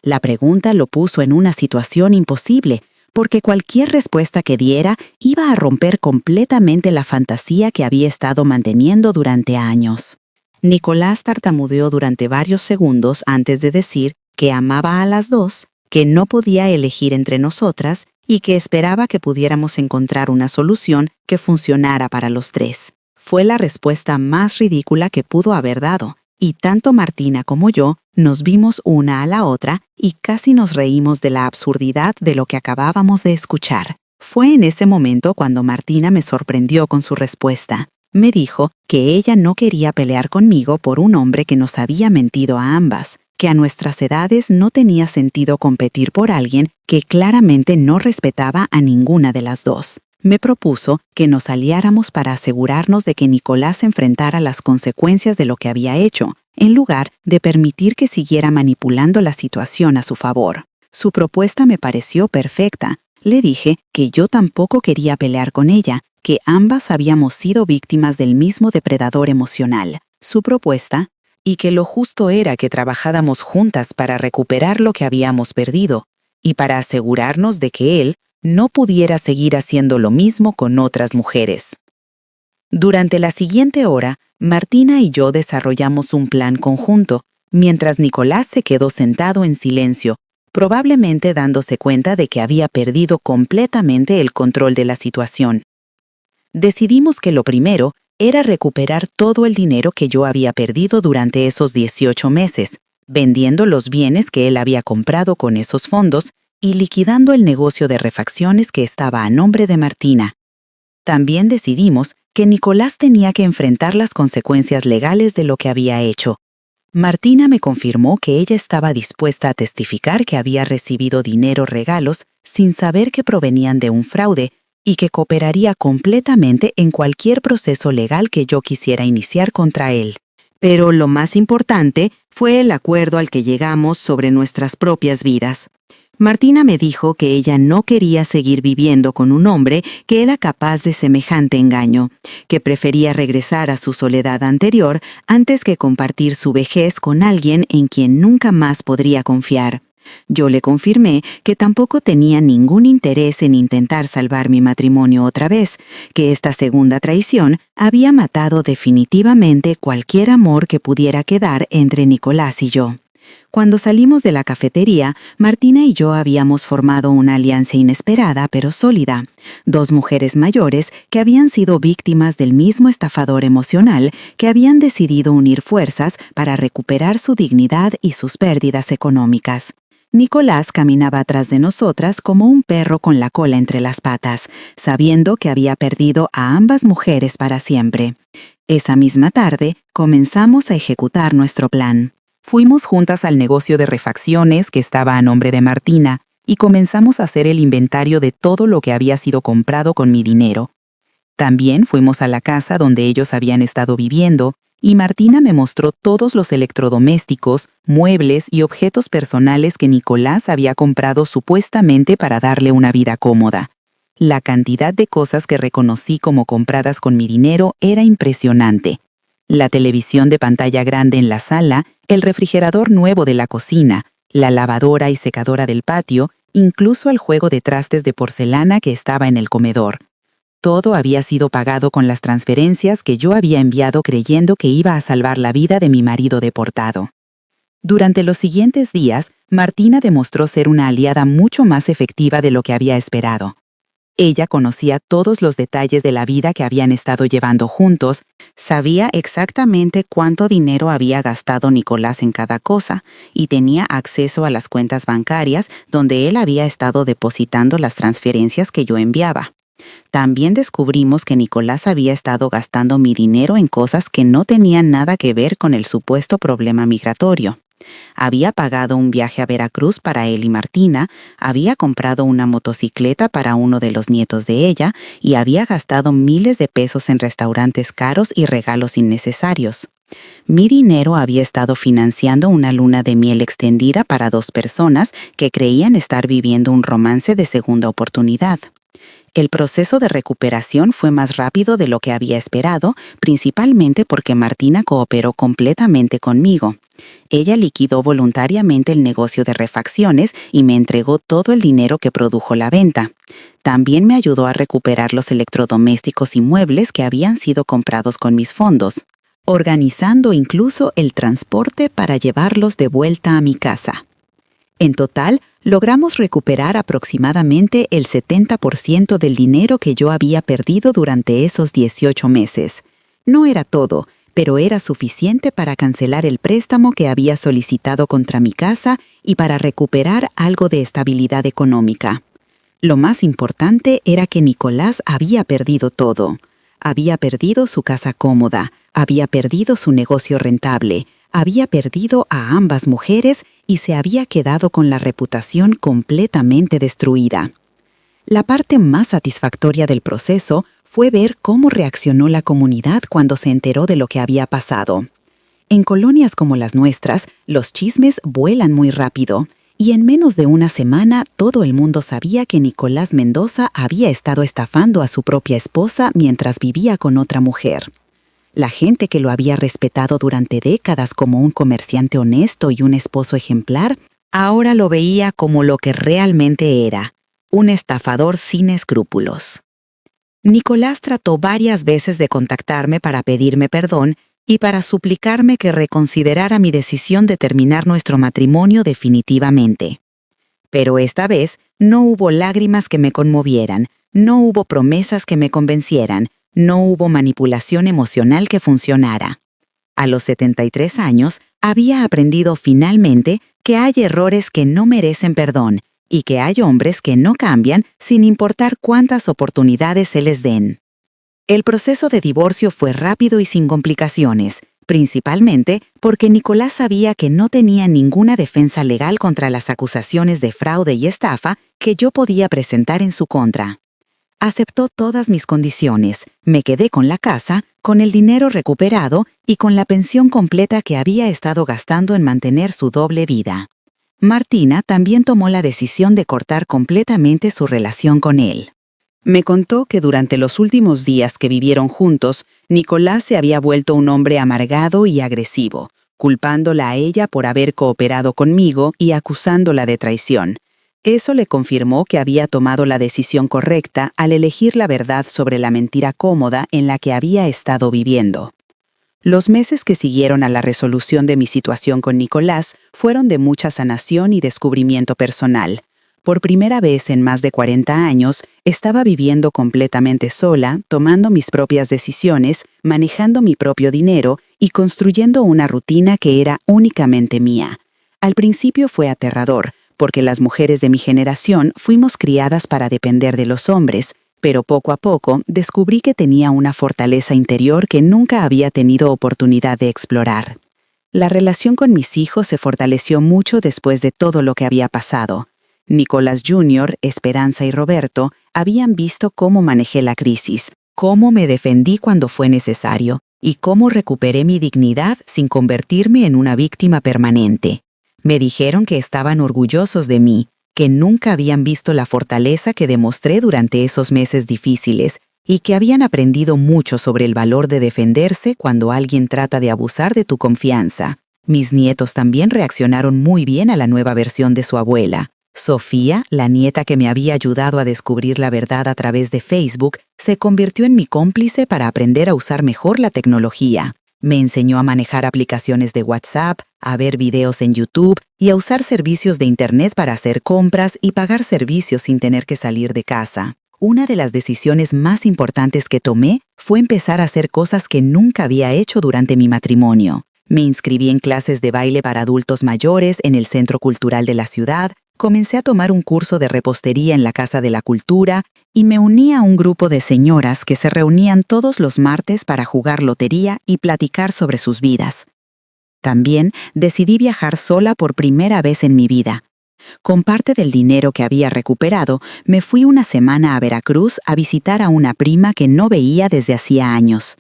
La pregunta lo puso en una situación imposible, porque cualquier respuesta que diera iba a romper completamente la fantasía que había estado manteniendo durante años. Nicolás tartamudeó durante varios segundos antes de decir que amaba a las dos, que no podía elegir entre nosotras y que esperaba que pudiéramos encontrar una solución que funcionara para los tres. Fue la respuesta más ridícula que pudo haber dado, y tanto Martina como yo nos vimos una a la otra y casi nos reímos de la absurdidad de lo que acabábamos de escuchar. Fue en ese momento cuando Martina me sorprendió con su respuesta. Me dijo que ella no quería pelear conmigo por un hombre que nos había mentido a ambas, que a nuestras edades no tenía sentido competir por alguien que claramente no respetaba a ninguna de las dos. Me propuso que nos aliáramos para asegurarnos de que Nicolás enfrentara las consecuencias de lo que había hecho, en lugar de permitir que siguiera manipulando la situación a su favor. Su propuesta me pareció perfecta. Le dije que yo tampoco quería pelear con ella, que ambas habíamos sido víctimas del mismo depredador emocional. Su propuesta, y que lo justo era que trabajáramos juntas para recuperar lo que habíamos perdido, y para asegurarnos de que él no pudiera seguir haciendo lo mismo con otras mujeres. Durante la siguiente hora, Martina y yo desarrollamos un plan conjunto, mientras Nicolás se quedó sentado en silencio, probablemente dándose cuenta de que había perdido completamente el control de la situación. Decidimos que lo primero era recuperar todo el dinero que yo había perdido durante esos 18 meses, vendiendo los bienes que él había comprado con esos fondos y liquidando el negocio de refacciones que estaba a nombre de Martina. También decidimos que Nicolás tenía que enfrentar las consecuencias legales de lo que había hecho. Martina me confirmó que ella estaba dispuesta a testificar que había recibido dinero regalos sin saber que provenían de un fraude y que cooperaría completamente en cualquier proceso legal que yo quisiera iniciar contra él. Pero lo más importante fue el acuerdo al que llegamos sobre nuestras propias vidas. Martina me dijo que ella no quería seguir viviendo con un hombre que era capaz de semejante engaño, que prefería regresar a su soledad anterior antes que compartir su vejez con alguien en quien nunca más podría confiar. Yo le confirmé que tampoco tenía ningún interés en intentar salvar mi matrimonio otra vez, que esta segunda traición había matado definitivamente cualquier amor que pudiera quedar entre Nicolás y yo. Cuando salimos de la cafetería, Martina y yo habíamos formado una alianza inesperada pero sólida. Dos mujeres mayores que habían sido víctimas del mismo estafador emocional, que habían decidido unir fuerzas para recuperar su dignidad y sus pérdidas económicas. Nicolás caminaba atrás de nosotras como un perro con la cola entre las patas, sabiendo que había perdido a ambas mujeres para siempre. Esa misma tarde, comenzamos a ejecutar nuestro plan. Fuimos juntas al negocio de refacciones que estaba a nombre de Martina y comenzamos a hacer el inventario de todo lo que había sido comprado con mi dinero. También fuimos a la casa donde ellos habían estado viviendo y Martina me mostró todos los electrodomésticos, muebles y objetos personales que Nicolás había comprado supuestamente para darle una vida cómoda. La cantidad de cosas que reconocí como compradas con mi dinero era impresionante. La televisión de pantalla grande en la sala, el refrigerador nuevo de la cocina, la lavadora y secadora del patio, incluso el juego de trastes de porcelana que estaba en el comedor. Todo había sido pagado con las transferencias que yo había enviado creyendo que iba a salvar la vida de mi marido deportado. Durante los siguientes días, Martina demostró ser una aliada mucho más efectiva de lo que había esperado. Ella conocía todos los detalles de la vida que habían estado llevando juntos, sabía exactamente cuánto dinero había gastado Nicolás en cada cosa y tenía acceso a las cuentas bancarias donde él había estado depositando las transferencias que yo enviaba. También descubrimos que Nicolás había estado gastando mi dinero en cosas que no tenían nada que ver con el supuesto problema migratorio. Había pagado un viaje a Veracruz para él y Martina, había comprado una motocicleta para uno de los nietos de ella y había gastado miles de pesos en restaurantes caros y regalos innecesarios. Mi dinero había estado financiando una luna de miel extendida para 2 personas que creían estar viviendo un romance de segunda oportunidad. El proceso de recuperación fue más rápido de lo que había esperado, principalmente porque Martina cooperó completamente conmigo. Ella liquidó voluntariamente el negocio de refacciones y me entregó todo el dinero que produjo la venta. También me ayudó a recuperar los electrodomésticos y muebles que habían sido comprados con mis fondos, organizando incluso el transporte para llevarlos de vuelta a mi casa. En total, logramos recuperar aproximadamente el 70% del dinero que yo había perdido durante esos 18 meses. No era todo, pero era suficiente para cancelar el préstamo que había solicitado contra mi casa y para recuperar algo de estabilidad económica. Lo más importante era que Nicolás había perdido todo. Había perdido su casa cómoda, había perdido su negocio rentable, había perdido a ambas mujeres y se había quedado con la reputación completamente destruida. La parte más satisfactoria del proceso fue ver cómo reaccionó la comunidad cuando se enteró de lo que había pasado. En colonias como las nuestras, los chismes vuelan muy rápido, y en menos de una semana todo el mundo sabía que Nicolás Mendoza había estado estafando a su propia esposa mientras vivía con otra mujer. La gente que lo había respetado durante décadas como un comerciante honesto y un esposo ejemplar, ahora lo veía como lo que realmente era, un estafador sin escrúpulos. Nicolás trató varias veces de contactarme para pedirme perdón y para suplicarme que reconsiderara mi decisión de terminar nuestro matrimonio definitivamente. Pero esta vez no hubo lágrimas que me conmovieran, no hubo promesas que me convencieran, no hubo manipulación emocional que funcionara. A los 73 años, había aprendido finalmente que hay errores que no merecen perdón y que hay hombres que no cambian sin importar cuántas oportunidades se les den. El proceso de divorcio fue rápido y sin complicaciones, principalmente porque Nicolás sabía que no tenía ninguna defensa legal contra las acusaciones de fraude y estafa que yo podía presentar en su contra. Aceptó todas mis condiciones, me quedé con la casa, con el dinero recuperado y con la pensión completa que había estado gastando en mantener su doble vida. Martina también tomó la decisión de cortar completamente su relación con él. Me contó que durante los últimos días que vivieron juntos, Nicolás se había vuelto un hombre amargado y agresivo, culpándola a ella por haber cooperado conmigo y acusándola de traición. Eso le confirmó que había tomado la decisión correcta al elegir la verdad sobre la mentira cómoda en la que había estado viviendo. Los meses que siguieron a la resolución de mi situación con Nicolás fueron de mucha sanación y descubrimiento personal. Por primera vez en más de 40 años, estaba viviendo completamente sola, tomando mis propias decisiones, manejando mi propio dinero y construyendo una rutina que era únicamente mía. Al principio fue aterrador, porque las mujeres de mi generación fuimos criadas para depender de los hombres, pero poco a poco descubrí que tenía una fortaleza interior que nunca había tenido oportunidad de explorar. La relación con mis hijos se fortaleció mucho después de todo lo que había pasado. Nicolás Jr., Esperanza y Roberto habían visto cómo manejé la crisis, cómo me defendí cuando fue necesario y cómo recuperé mi dignidad sin convertirme en una víctima permanente. Me dijeron que estaban orgullosos de mí, que nunca habían visto la fortaleza que demostré durante esos meses difíciles y que habían aprendido mucho sobre el valor de defenderse cuando alguien trata de abusar de tu confianza. Mis nietos también reaccionaron muy bien a la nueva versión de su abuela. Sofía, la nieta que me había ayudado a descubrir la verdad a través de Facebook, se convirtió en mi cómplice para aprender a usar mejor la tecnología. Me enseñó a manejar aplicaciones de WhatsApp, a ver videos en YouTube y a usar servicios de Internet para hacer compras y pagar servicios sin tener que salir de casa. Una de las decisiones más importantes que tomé fue empezar a hacer cosas que nunca había hecho durante mi matrimonio. Me inscribí en clases de baile para adultos mayores en el Centro Cultural de la ciudad, comencé a tomar un curso de repostería en la Casa de la Cultura y me uní a un grupo de señoras que se reunían todos los martes para jugar lotería y platicar sobre sus vidas. También decidí viajar sola por primera vez en mi vida. Con parte del dinero que había recuperado, me fui una semana a Veracruz a visitar a una prima que no veía desde hacía años.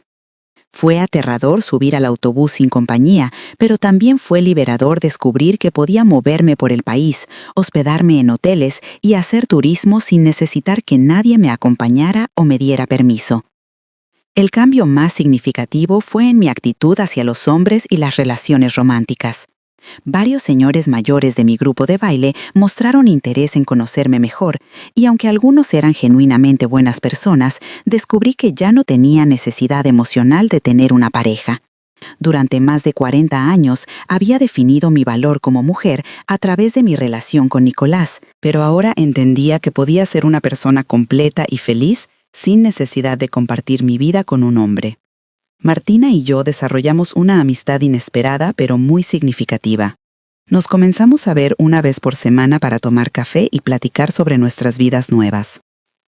Fue aterrador subir al autobús sin compañía, pero también fue liberador descubrir que podía moverme por el país, hospedarme en hoteles y hacer turismo sin necesitar que nadie me acompañara o me diera permiso. El cambio más significativo fue en mi actitud hacia los hombres y las relaciones románticas. Varios señores mayores de mi grupo de baile mostraron interés en conocerme mejor, y aunque algunos eran genuinamente buenas personas, descubrí que ya no tenía necesidad emocional de tener una pareja. Durante más de 40 años había definido mi valor como mujer a través de mi relación con Nicolás, pero ahora entendía que podía ser una persona completa y feliz sin necesidad de compartir mi vida con un hombre. Martina y yo desarrollamos una amistad inesperada pero muy significativa. Nos comenzamos a ver una vez por semana para tomar café y platicar sobre nuestras vidas nuevas.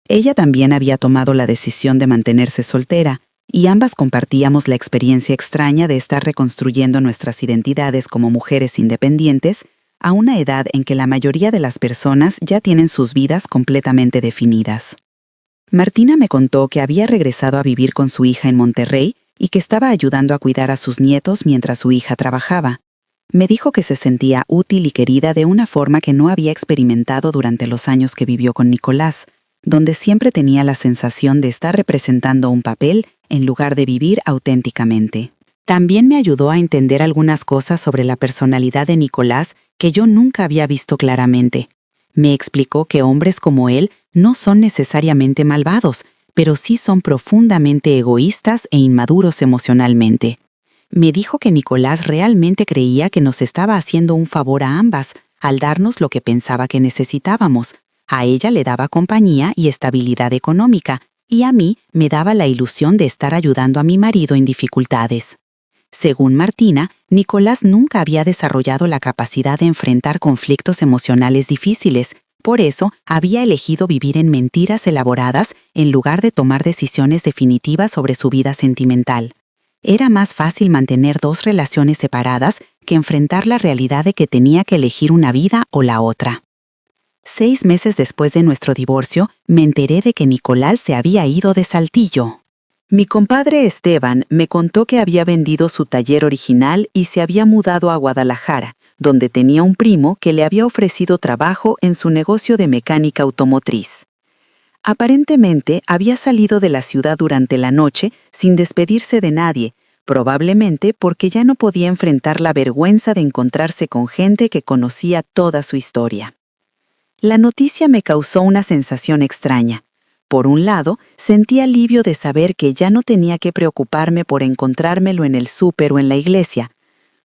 Ella también había tomado la decisión de mantenerse soltera, y ambas compartíamos la experiencia extraña de estar reconstruyendo nuestras identidades como mujeres independientes a una edad en que la mayoría de las personas ya tienen sus vidas completamente definidas. Martina me contó que había regresado a vivir con su hija en Monterrey y que estaba ayudando a cuidar a sus nietos mientras su hija trabajaba. Me dijo que se sentía útil y querida de una forma que no había experimentado durante los años que vivió con Nicolás, donde siempre tenía la sensación de estar representando un papel en lugar de vivir auténticamente. También me ayudó a entender algunas cosas sobre la personalidad de Nicolás que yo nunca había visto claramente. Me explicó que hombres como él no son necesariamente malvados, pero sí son profundamente egoístas e inmaduros emocionalmente. Me dijo que Nicolás realmente creía que nos estaba haciendo un favor a ambas al darnos lo que pensaba que necesitábamos. A ella le daba compañía y estabilidad económica, y a mí me daba la ilusión de estar ayudando a mi marido en dificultades. Según Martina, Nicolás nunca había desarrollado la capacidad de enfrentar conflictos emocionales difíciles. Por eso, había elegido vivir en mentiras elaboradas en lugar de tomar decisiones definitivas sobre su vida sentimental. Era más fácil mantener dos relaciones separadas que enfrentar la realidad de que tenía que elegir una vida o la otra. 6 meses después de nuestro divorcio, me enteré de que Nicolás se había ido de Saltillo. Mi compadre Esteban me contó que había vendido su taller original y se había mudado a Guadalajara, donde tenía un primo que le había ofrecido trabajo en su negocio de mecánica automotriz. Aparentemente había salido de la ciudad durante la noche sin despedirse de nadie, probablemente porque ya no podía enfrentar la vergüenza de encontrarse con gente que conocía toda su historia. La noticia me causó una sensación extraña. Por un lado, sentí alivio de saber que ya no tenía que preocuparme por encontrármelo en el súper o en la iglesia.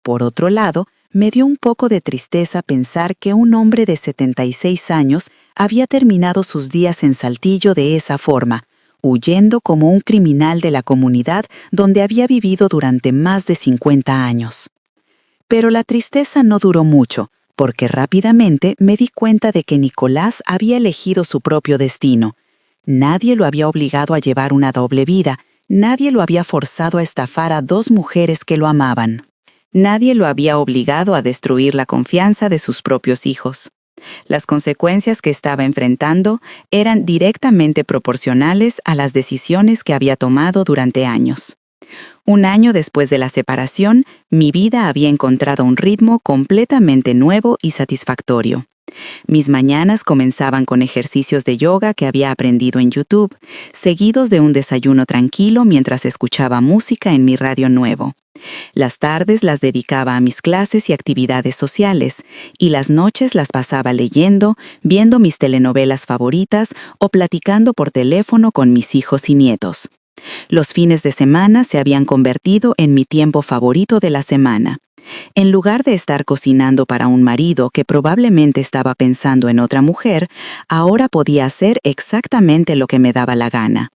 Por otro lado, me dio un poco de tristeza pensar que un hombre de 76 años había terminado sus días en Saltillo de esa forma, huyendo como un criminal de la comunidad donde había vivido durante más de 50 años. Pero la tristeza no duró mucho, porque rápidamente me di cuenta de que Nicolás había elegido su propio destino. Nadie lo había obligado a llevar una doble vida, nadie lo había forzado a estafar a 2 mujeres que lo amaban. Nadie lo había obligado a destruir la confianza de sus propios hijos. Las consecuencias que estaba enfrentando eran directamente proporcionales a las decisiones que había tomado durante años. 1 año después de la separación, mi vida había encontrado un ritmo completamente nuevo y satisfactorio. Mis mañanas comenzaban con ejercicios de yoga que había aprendido en YouTube, seguidos de un desayuno tranquilo mientras escuchaba música en mi radio nuevo. Las tardes las dedicaba a mis clases y actividades sociales, y las noches las pasaba leyendo, viendo mis telenovelas favoritas o platicando por teléfono con mis hijos y nietos. Los fines de semana se habían convertido en mi tiempo favorito de la semana. En lugar de estar cocinando para un marido que probablemente estaba pensando en otra mujer, ahora podía hacer exactamente lo que me daba la gana.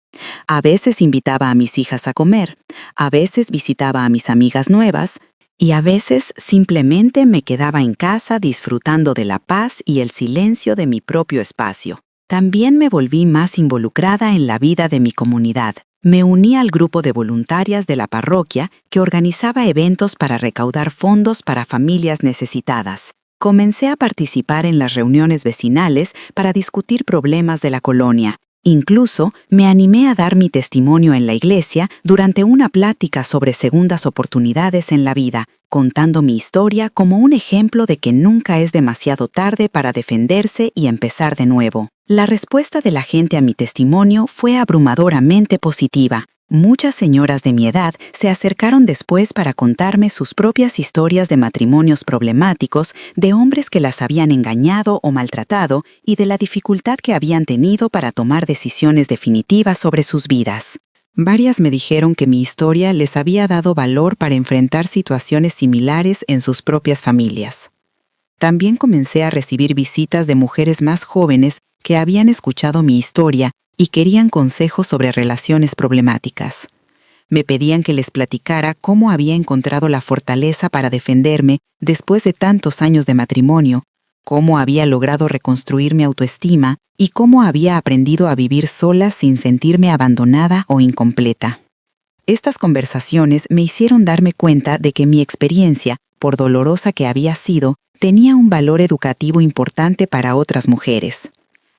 A veces invitaba a mis hijas a comer, a veces visitaba a mis amigas nuevas, y a veces simplemente me quedaba en casa disfrutando de la paz y el silencio de mi propio espacio. También me volví más involucrada en la vida de mi comunidad. Me uní al grupo de voluntarias de la parroquia que organizaba eventos para recaudar fondos para familias necesitadas. Comencé a participar en las reuniones vecinales para discutir problemas de la colonia. Incluso me animé a dar mi testimonio en la iglesia durante una plática sobre segundas oportunidades en la vida, contando mi historia como un ejemplo de que nunca es demasiado tarde para defenderse y empezar de nuevo. La respuesta de la gente a mi testimonio fue abrumadoramente positiva. Muchas señoras de mi edad se acercaron después para contarme sus propias historias de matrimonios problemáticos, de hombres que las habían engañado o maltratado y de la dificultad que habían tenido para tomar decisiones definitivas sobre sus vidas. Varias me dijeron que mi historia les había dado valor para enfrentar situaciones similares en sus propias familias. También comencé a recibir visitas de mujeres más jóvenes que habían escuchado mi historia y querían consejos sobre relaciones problemáticas. Me pedían que les platicara cómo había encontrado la fortaleza para defenderme después de tantos años de matrimonio, cómo había logrado reconstruir mi autoestima y cómo había aprendido a vivir sola sin sentirme abandonada o incompleta. Estas conversaciones me hicieron darme cuenta de que mi experiencia, por dolorosa que había sido, tenía un valor educativo importante para otras mujeres.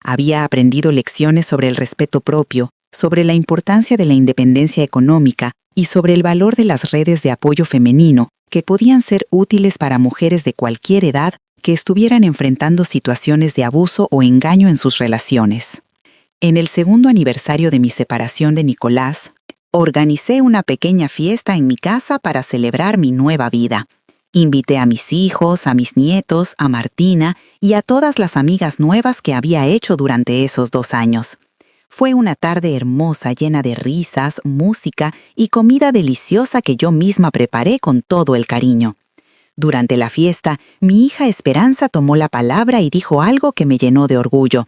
Había aprendido lecciones sobre el respeto propio, sobre la importancia de la independencia económica y sobre el valor de las redes de apoyo femenino que podían ser útiles para mujeres de cualquier edad que estuvieran enfrentando situaciones de abuso o engaño en sus relaciones. En el segundo aniversario de mi separación de Nicolás, organicé una pequeña fiesta en mi casa para celebrar mi nueva vida. Invité a mis hijos, a mis nietos, a Martina y a todas las amigas nuevas que había hecho durante esos 2 años. Fue una tarde hermosa llena de risas, música y comida deliciosa que yo misma preparé con todo el cariño. Durante la fiesta, mi hija Esperanza tomó la palabra y dijo algo que me llenó de orgullo.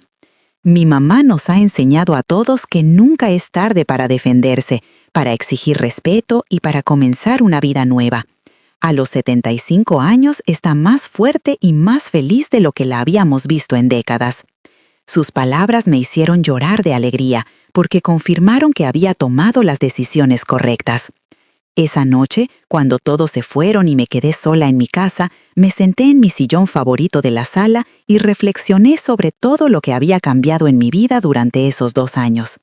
Mi mamá nos ha enseñado a todos que nunca es tarde para defenderse, para exigir respeto y para comenzar una vida nueva. A los 75 años está más fuerte y más feliz de lo que la habíamos visto en décadas. Sus palabras me hicieron llorar de alegría, porque confirmaron que había tomado las decisiones correctas. Esa noche, cuando todos se fueron y me quedé sola en mi casa, me senté en mi sillón favorito de la sala y reflexioné sobre todo lo que había cambiado en mi vida durante esos 2 años.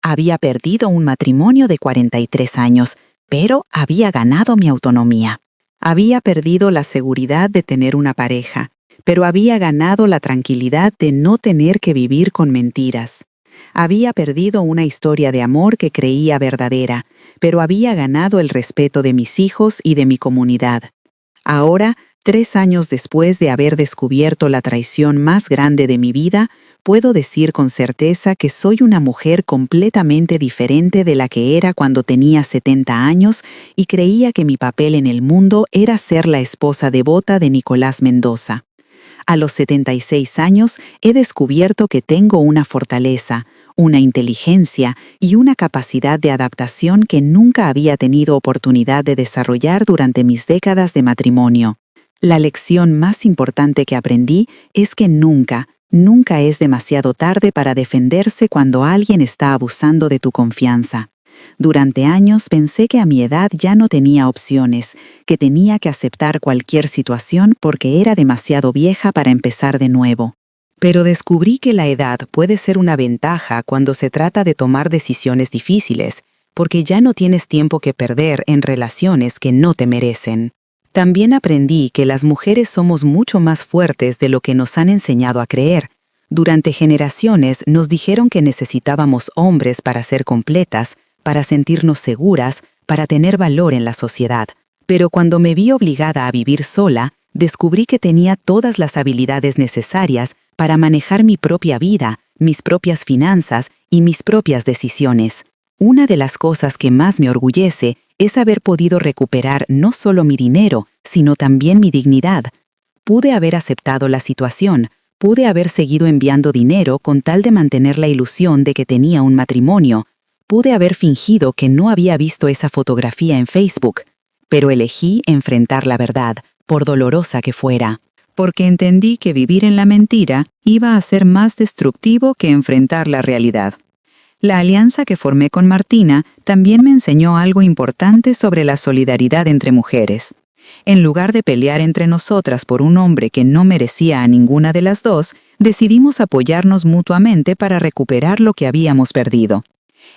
Había perdido un matrimonio de 43 años, pero había ganado mi autonomía. Había perdido la seguridad de tener una pareja, pero había ganado la tranquilidad de no tener que vivir con mentiras. Había perdido una historia de amor que creía verdadera, pero había ganado el respeto de mis hijos y de mi comunidad. Ahora, 3 años después de haber descubierto la traición más grande de mi vida, puedo decir con certeza que soy una mujer completamente diferente de la que era cuando tenía 70 años y creía que mi papel en el mundo era ser la esposa devota de Nicolás Mendoza. A los 76 años he descubierto que tengo una fortaleza, una inteligencia y una capacidad de adaptación que nunca había tenido oportunidad de desarrollar durante mis décadas de matrimonio. La lección más importante que aprendí es que nunca es demasiado tarde para defenderse cuando alguien está abusando de tu confianza. Durante años pensé que a mi edad ya no tenía opciones, que tenía que aceptar cualquier situación porque era demasiado vieja para empezar de nuevo. Pero descubrí que la edad puede ser una ventaja cuando se trata de tomar decisiones difíciles, porque ya no tienes tiempo que perder en relaciones que no te merecen. También aprendí que las mujeres somos mucho más fuertes de lo que nos han enseñado a creer. Durante generaciones nos dijeron que necesitábamos hombres para ser completas, para sentirnos seguras, para tener valor en la sociedad. Pero cuando me vi obligada a vivir sola, descubrí que tenía todas las habilidades necesarias para manejar mi propia vida, mis propias finanzas y mis propias decisiones. Una de las cosas que más me orgullece es haber podido recuperar no solo mi dinero, sino también mi dignidad. Pude haber aceptado la situación, pude haber seguido enviando dinero con tal de mantener la ilusión de que tenía un matrimonio, pude haber fingido que no había visto esa fotografía en Facebook, pero elegí enfrentar la verdad, por dolorosa que fuera, porque entendí que vivir en la mentira iba a ser más destructivo que enfrentar la realidad. La alianza que formé con Martina también me enseñó algo importante sobre la solidaridad entre mujeres. En lugar de pelear entre nosotras por un hombre que no merecía a ninguna de las dos, decidimos apoyarnos mutuamente para recuperar lo que habíamos perdido.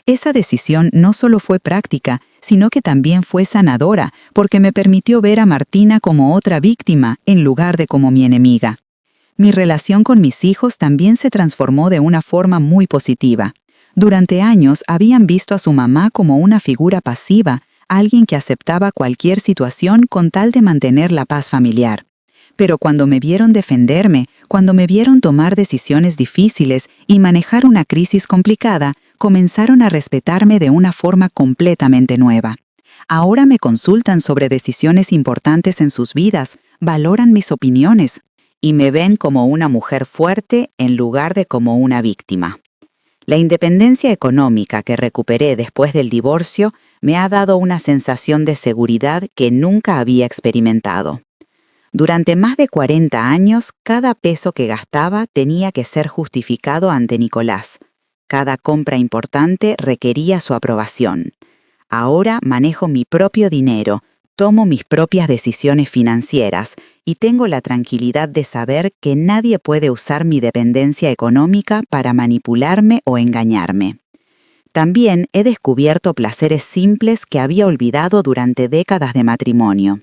Esa decisión no solo fue práctica, sino que también fue sanadora, porque me permitió ver a Martina como otra víctima en lugar de como mi enemiga. Mi relación con mis hijos también se transformó de una forma muy positiva. Durante años habían visto a su mamá como una figura pasiva, alguien que aceptaba cualquier situación con tal de mantener la paz familiar. Pero cuando me vieron defenderme, cuando me vieron tomar decisiones difíciles y manejar una crisis complicada, comenzaron a respetarme de una forma completamente nueva. Ahora me consultan sobre decisiones importantes en sus vidas, valoran mis opiniones y me ven como una mujer fuerte en lugar de como una víctima. La independencia económica que recuperé después del divorcio me ha dado una sensación de seguridad que nunca había experimentado. Durante más de 40 años, cada peso que gastaba tenía que ser justificado ante Nicolás. Cada compra importante requería su aprobación. Ahora manejo mi propio dinero, tomo mis propias decisiones financieras y tengo la tranquilidad de saber que nadie puede usar mi dependencia económica para manipularme o engañarme. También he descubierto placeres simples que había olvidado durante décadas de matrimonio.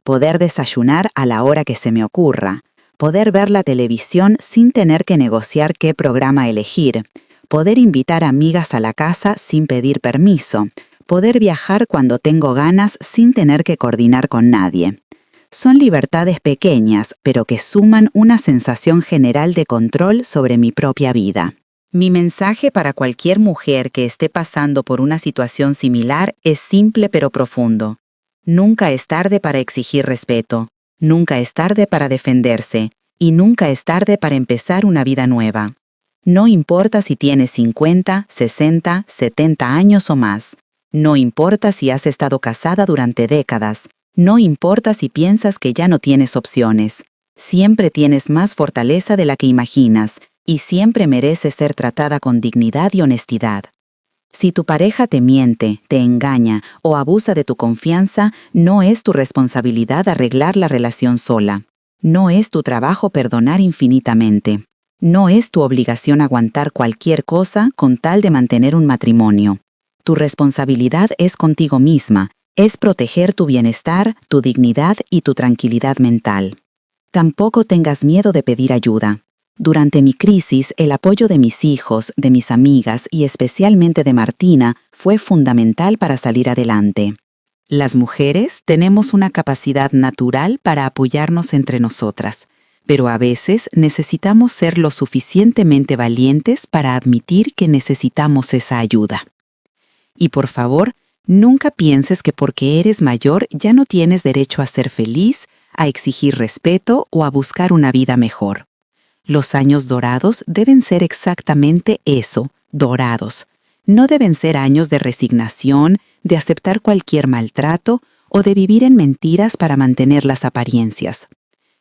Poder desayunar a la hora que se me ocurra, poder ver la televisión sin tener que negociar qué programa elegir, poder invitar amigas a la casa sin pedir permiso, poder viajar cuando tengo ganas sin tener que coordinar con nadie. Son libertades pequeñas, pero que suman una sensación general de control sobre mi propia vida. Mi mensaje para cualquier mujer que esté pasando por una situación similar es simple pero profundo. Nunca es tarde para exigir respeto, nunca es tarde para defenderse y nunca es tarde para empezar una vida nueva. No importa si tienes 50, 60, 70 años o más. No importa si has estado casada durante décadas. No importa si piensas que ya no tienes opciones. Siempre tienes más fortaleza de la que imaginas y siempre mereces ser tratada con dignidad y honestidad. Si tu pareja te miente, te engaña o abusa de tu confianza, no es tu responsabilidad arreglar la relación sola. No es tu trabajo perdonar infinitamente. No es tu obligación aguantar cualquier cosa con tal de mantener un matrimonio. Tu responsabilidad es contigo misma, es proteger tu bienestar, tu dignidad y tu tranquilidad mental. Tampoco tengas miedo de pedir ayuda. Durante mi crisis, el apoyo de mis hijos, de mis amigas y especialmente de Martina fue fundamental para salir adelante. Las mujeres tenemos una capacidad natural para apoyarnos entre nosotras, pero a veces necesitamos ser lo suficientemente valientes para admitir que necesitamos esa ayuda. Y por favor, nunca pienses que porque eres mayor ya no tienes derecho a ser feliz, a exigir respeto o a buscar una vida mejor. Los años dorados deben ser exactamente eso, dorados. No deben ser años de resignación, de aceptar cualquier maltrato o de vivir en mentiras para mantener las apariencias.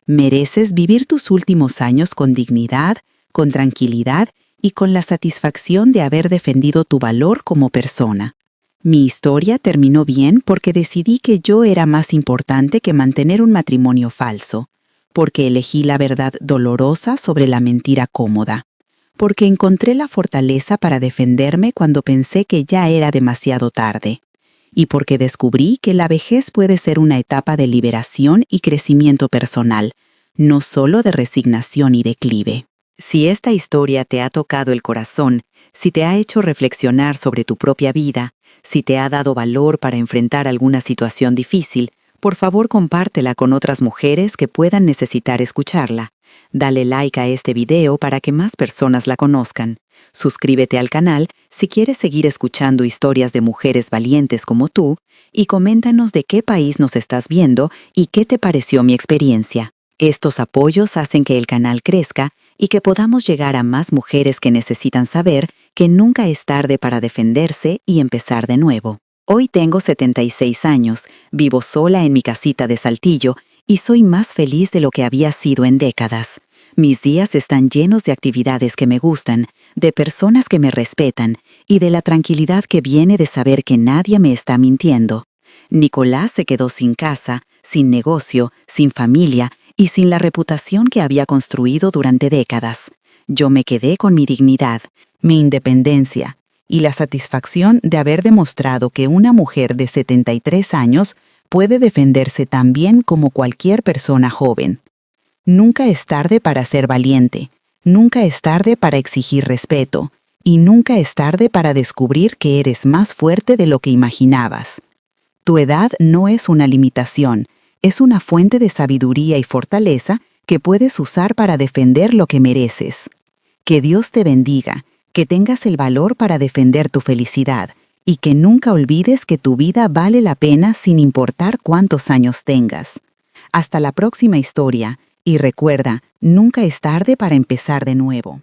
Mereces vivir tus últimos años con dignidad, con tranquilidad y con la satisfacción de haber defendido tu valor como persona. Mi historia terminó bien porque decidí que yo era más importante que mantener un matrimonio falso, porque elegí la verdad dolorosa sobre la mentira cómoda, porque encontré la fortaleza para defenderme cuando pensé que ya era demasiado tarde. y porque descubrí que la vejez puede ser una etapa de liberación y crecimiento personal, no solo de resignación y declive. Si esta historia te ha tocado el corazón, si te ha hecho reflexionar sobre tu propia vida, si te ha dado valor para enfrentar alguna situación difícil, por favor compártela con otras mujeres que puedan necesitar escucharla. Dale like a este video para que más personas la conozcan. Suscríbete al canal si quieres seguir escuchando historias de mujeres valientes como tú y coméntanos de qué país nos estás viendo y qué te pareció mi experiencia. Estos apoyos hacen que el canal crezca y que podamos llegar a más mujeres que necesitan saber que nunca es tarde para defenderse y empezar de nuevo. Hoy tengo 76 años, vivo sola en mi casita de Saltillo y soy más feliz de lo que había sido en décadas. Mis días están llenos de actividades que me gustan, de personas que me respetan y de la tranquilidad que viene de saber que nadie me está mintiendo. Nicolás se quedó sin casa, sin negocio, sin familia y sin la reputación que había construido durante décadas. Yo me quedé con mi dignidad, mi independencia y la satisfacción de haber demostrado que una mujer de 73 años puede defenderse tan bien como cualquier persona joven. Nunca es tarde para ser valiente, nunca es tarde para exigir respeto y nunca es tarde para descubrir que eres más fuerte de lo que imaginabas. Tu edad no es una limitación, es una fuente de sabiduría y fortaleza que puedes usar para defender lo que mereces. Que Dios te bendiga, que tengas el valor para defender tu felicidad y que nunca olvides que tu vida vale la pena sin importar cuántos años tengas. Hasta la próxima historia y recuerda, nunca es tarde para empezar de nuevo.